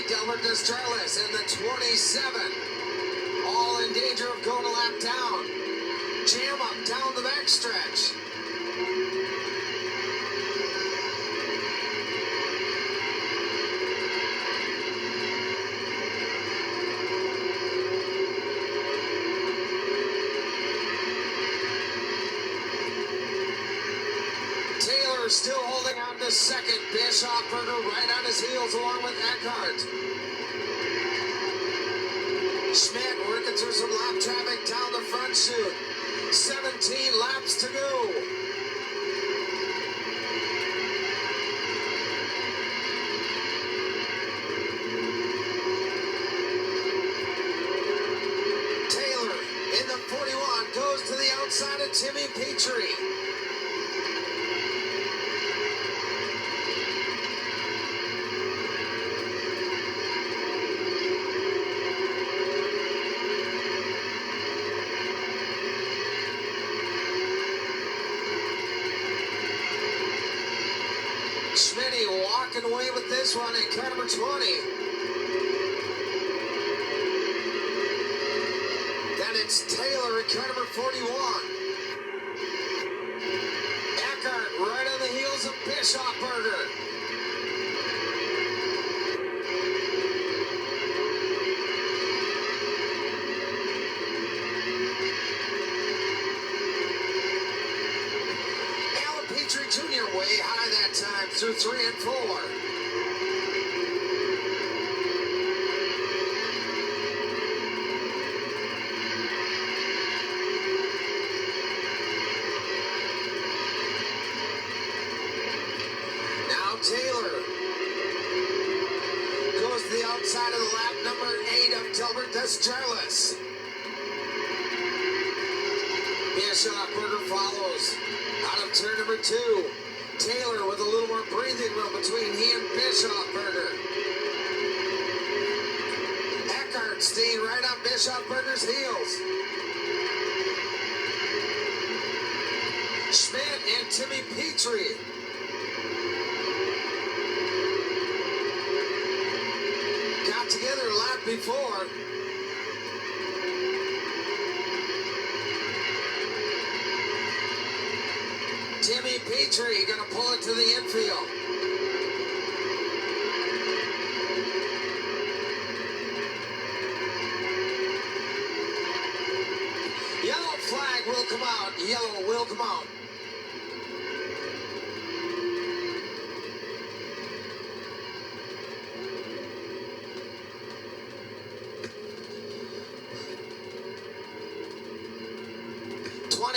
Delbert Destralis in the 27. All in danger of going a lap down. Jam up down the backstretch. Taylor still holding on to second. Bishofberger right on his heels along with Eckhart. Schmidt working through some lap traffic down the front chute. 17 laps to go. Taylor in the 41 goes to the outside of Timmy Petrie. Schmidt walking away with this one in car number 20. Then it's Taylor in car number 41. Eckhart right on the heels of Bishofberger. Jr. way high that time through 3 and 4. Now Taylor goes to the outside of the lap number 8 of Delbert Destralis. Bishofberger follows out of turn number 2. Taylor with a little more breathing room between he and Bishofberger. Eckhart staying right on Bishofberger's heels. Schmidt and Timmy Petrie. Got together a lap before. Timmy Petrie going to pull it to the infield. Yellow flag will come out. Yellow will come out.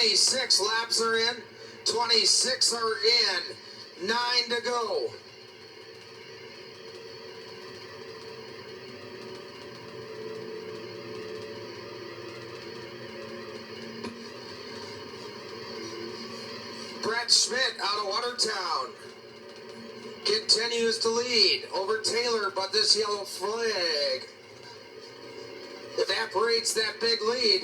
26 laps are in. 26 are in. 9 to go. Bret Schmidt out of Watertown continues to lead over Taylor, but this yellow flag evaporates that big lead.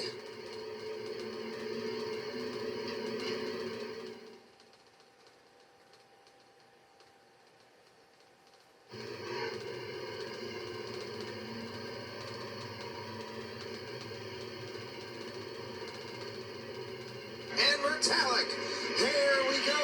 And Metallic, here we go.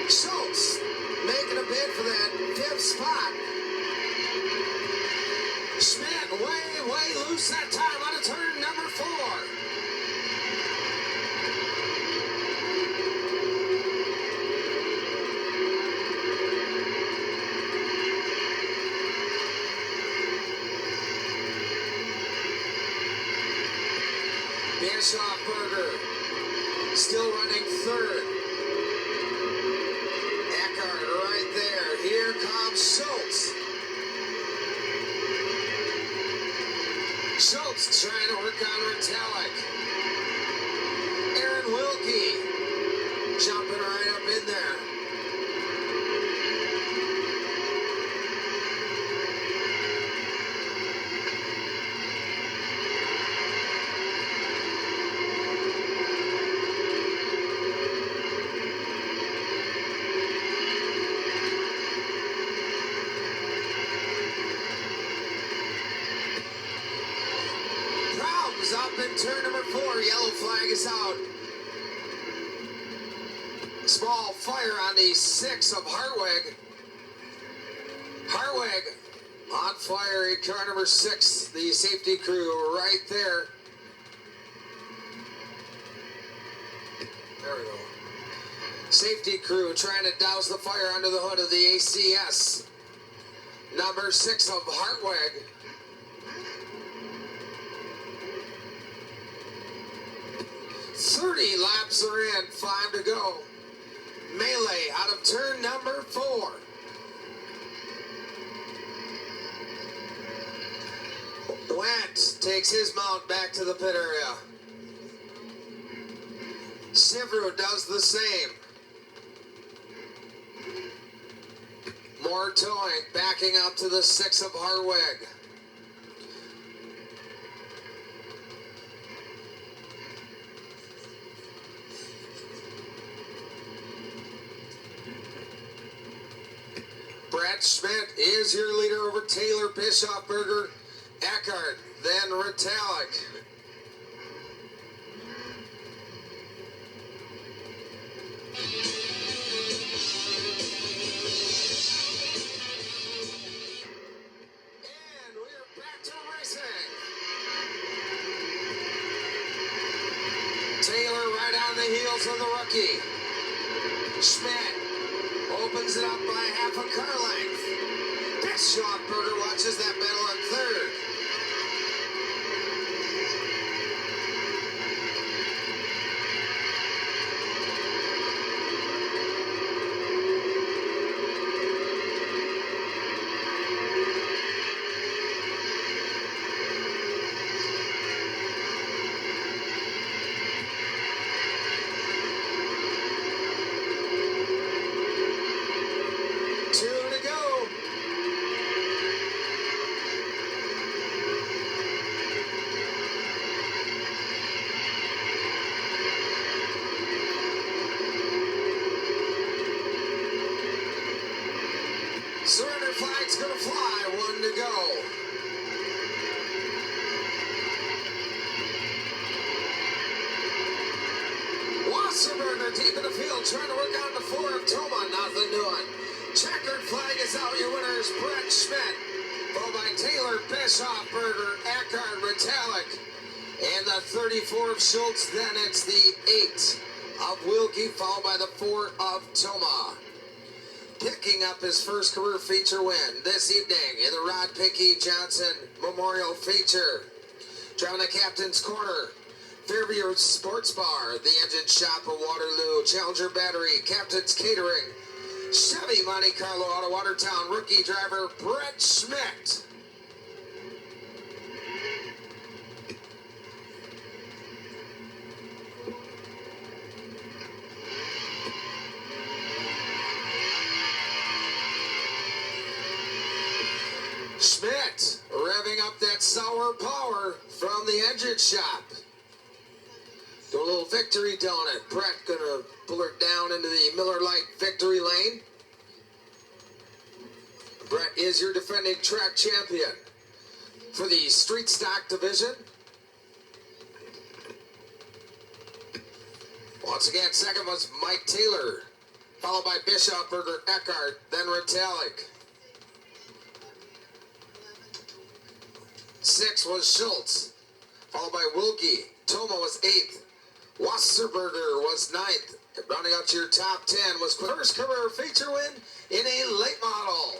Schultz making a bid for that 5th spot. Schmidt way loose that time out of turn number 4. Bishofberger still running 3rd. Eckhart right there. Here comes Schultz. Schultz trying to work on Metallic. Aaron Wilkie jumping right up in there. Up in turn number 4. Yellow flag is out. Small fire on the 6 of Hartwig. Hartwig on fire in car number 6. The safety crew right there. There we go. Safety crew trying to douse the fire under the hood of the ACS. Number 6 of Hartwig. 30 laps are in, 5 to go. Melee out of turn number 4. Wentz takes his mount back to the pit area. Sivru does the same. More towing, backing up to the 6 of Hartwig. Bret Schmidt is your leader over Taylor, Bishofberger, Eckhart, then Metallic. And we're back to racing. Taylor right on the heels of the rookie. Schmidt opens it up by half a car length. Bishofberger watches that battle on 3rd. Surrender flag's gonna fly, 1 to go. Wasserberger deep in the field, trying to work on the 4 of Toma, nothing doing. Checkered flag is out, your winner is Bret Schmidt, followed by Taylor, Bishofberger, Eckhart, Metallic, and the 34 of Schultz. Then it's the 8 of Wilkie, followed by the 4 of Toma. picking up his first career feature win this evening in the Rod Pinky Johnson Memorial Feature. Driving the captain's corner, Fairview Sports Bar, the Engine Shop of Waterloo, Challenger Battery, Captain's Catering, Chevy Monte Carlo out of Watertown, rookie driver Bret Schmidt. Schmidt revving up that sour power from the engine shop. Do a little victory donut. Bret gonna pull her down into the Miller Lite victory lane. Bret is your defending track champion for the street stock division. Once again, second was Mike Taylor, followed by Bishofberger, Eckhart, then Retallick. 6 was Schultz, followed by Wilkie. Toma was 8th. Wasserberger was 9th. Rounding out your top 10 was first career feature win in a late model.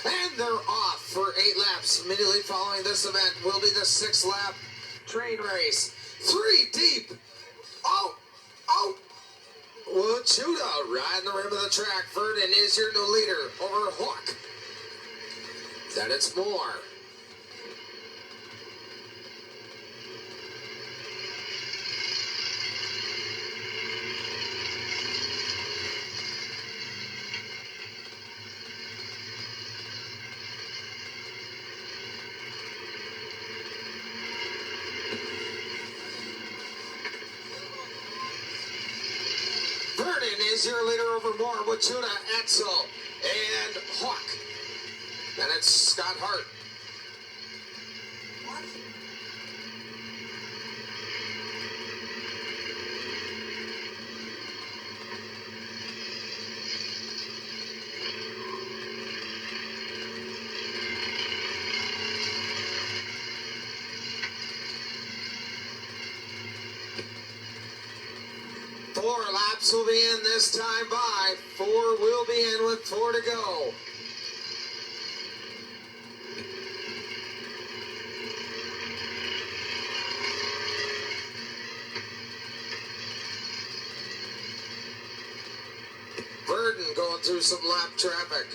And they're off for 8 laps. Immediately following this event will be the 6th lap train race. 3 deep. Oh. Wachuda riding the rim of the track. Verdon is your new leader over Hawk. Then it's Moore. Verdon is your leader over Moore, Wachuda, Etzel, and Hawk. Then it's Scott Hart. Four laps will be in this time by. 4 will be in with 4 to go. Verdon going through some lap traffic.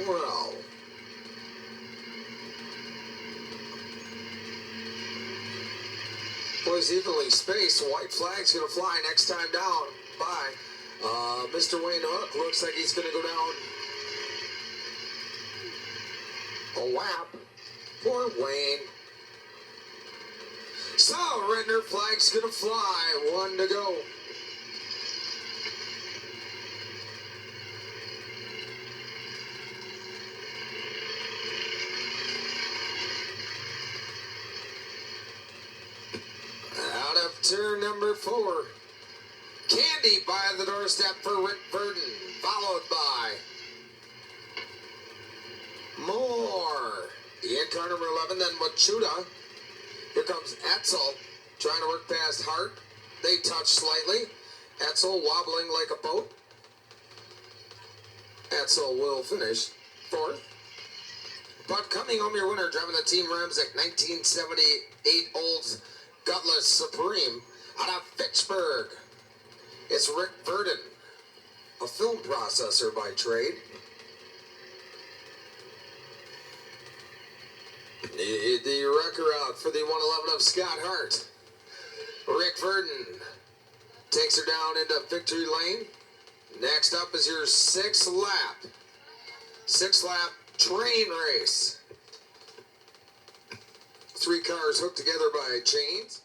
Well, boys evenly spaced. White flag's gonna fly next time down by. Mr. Wayne Hook looks like he's gonna go down a lap. Poor Wayne. So Redner flag's gonna fly. 1 to go. Out of turn number 4. Candy by the doorstep for Rick Verdon, followed by Moore. In car number 11, then Wachuda. Here comes Etzel, trying to work past Hart. They touch slightly. Etzel wobbling like a boat. Etzel will finish 4th. But coming home your winner, driving the Team Remsek 1978 Olds Gutless Supreme out of Fitchburg. It's Rick Verdon, a film processor by trade. The wrecker out for the 111 of Scott Hart. Rick Verdon takes her down into victory lane. Next up is your 6th lap. 6th lap train race. 3 cars hooked together by chains.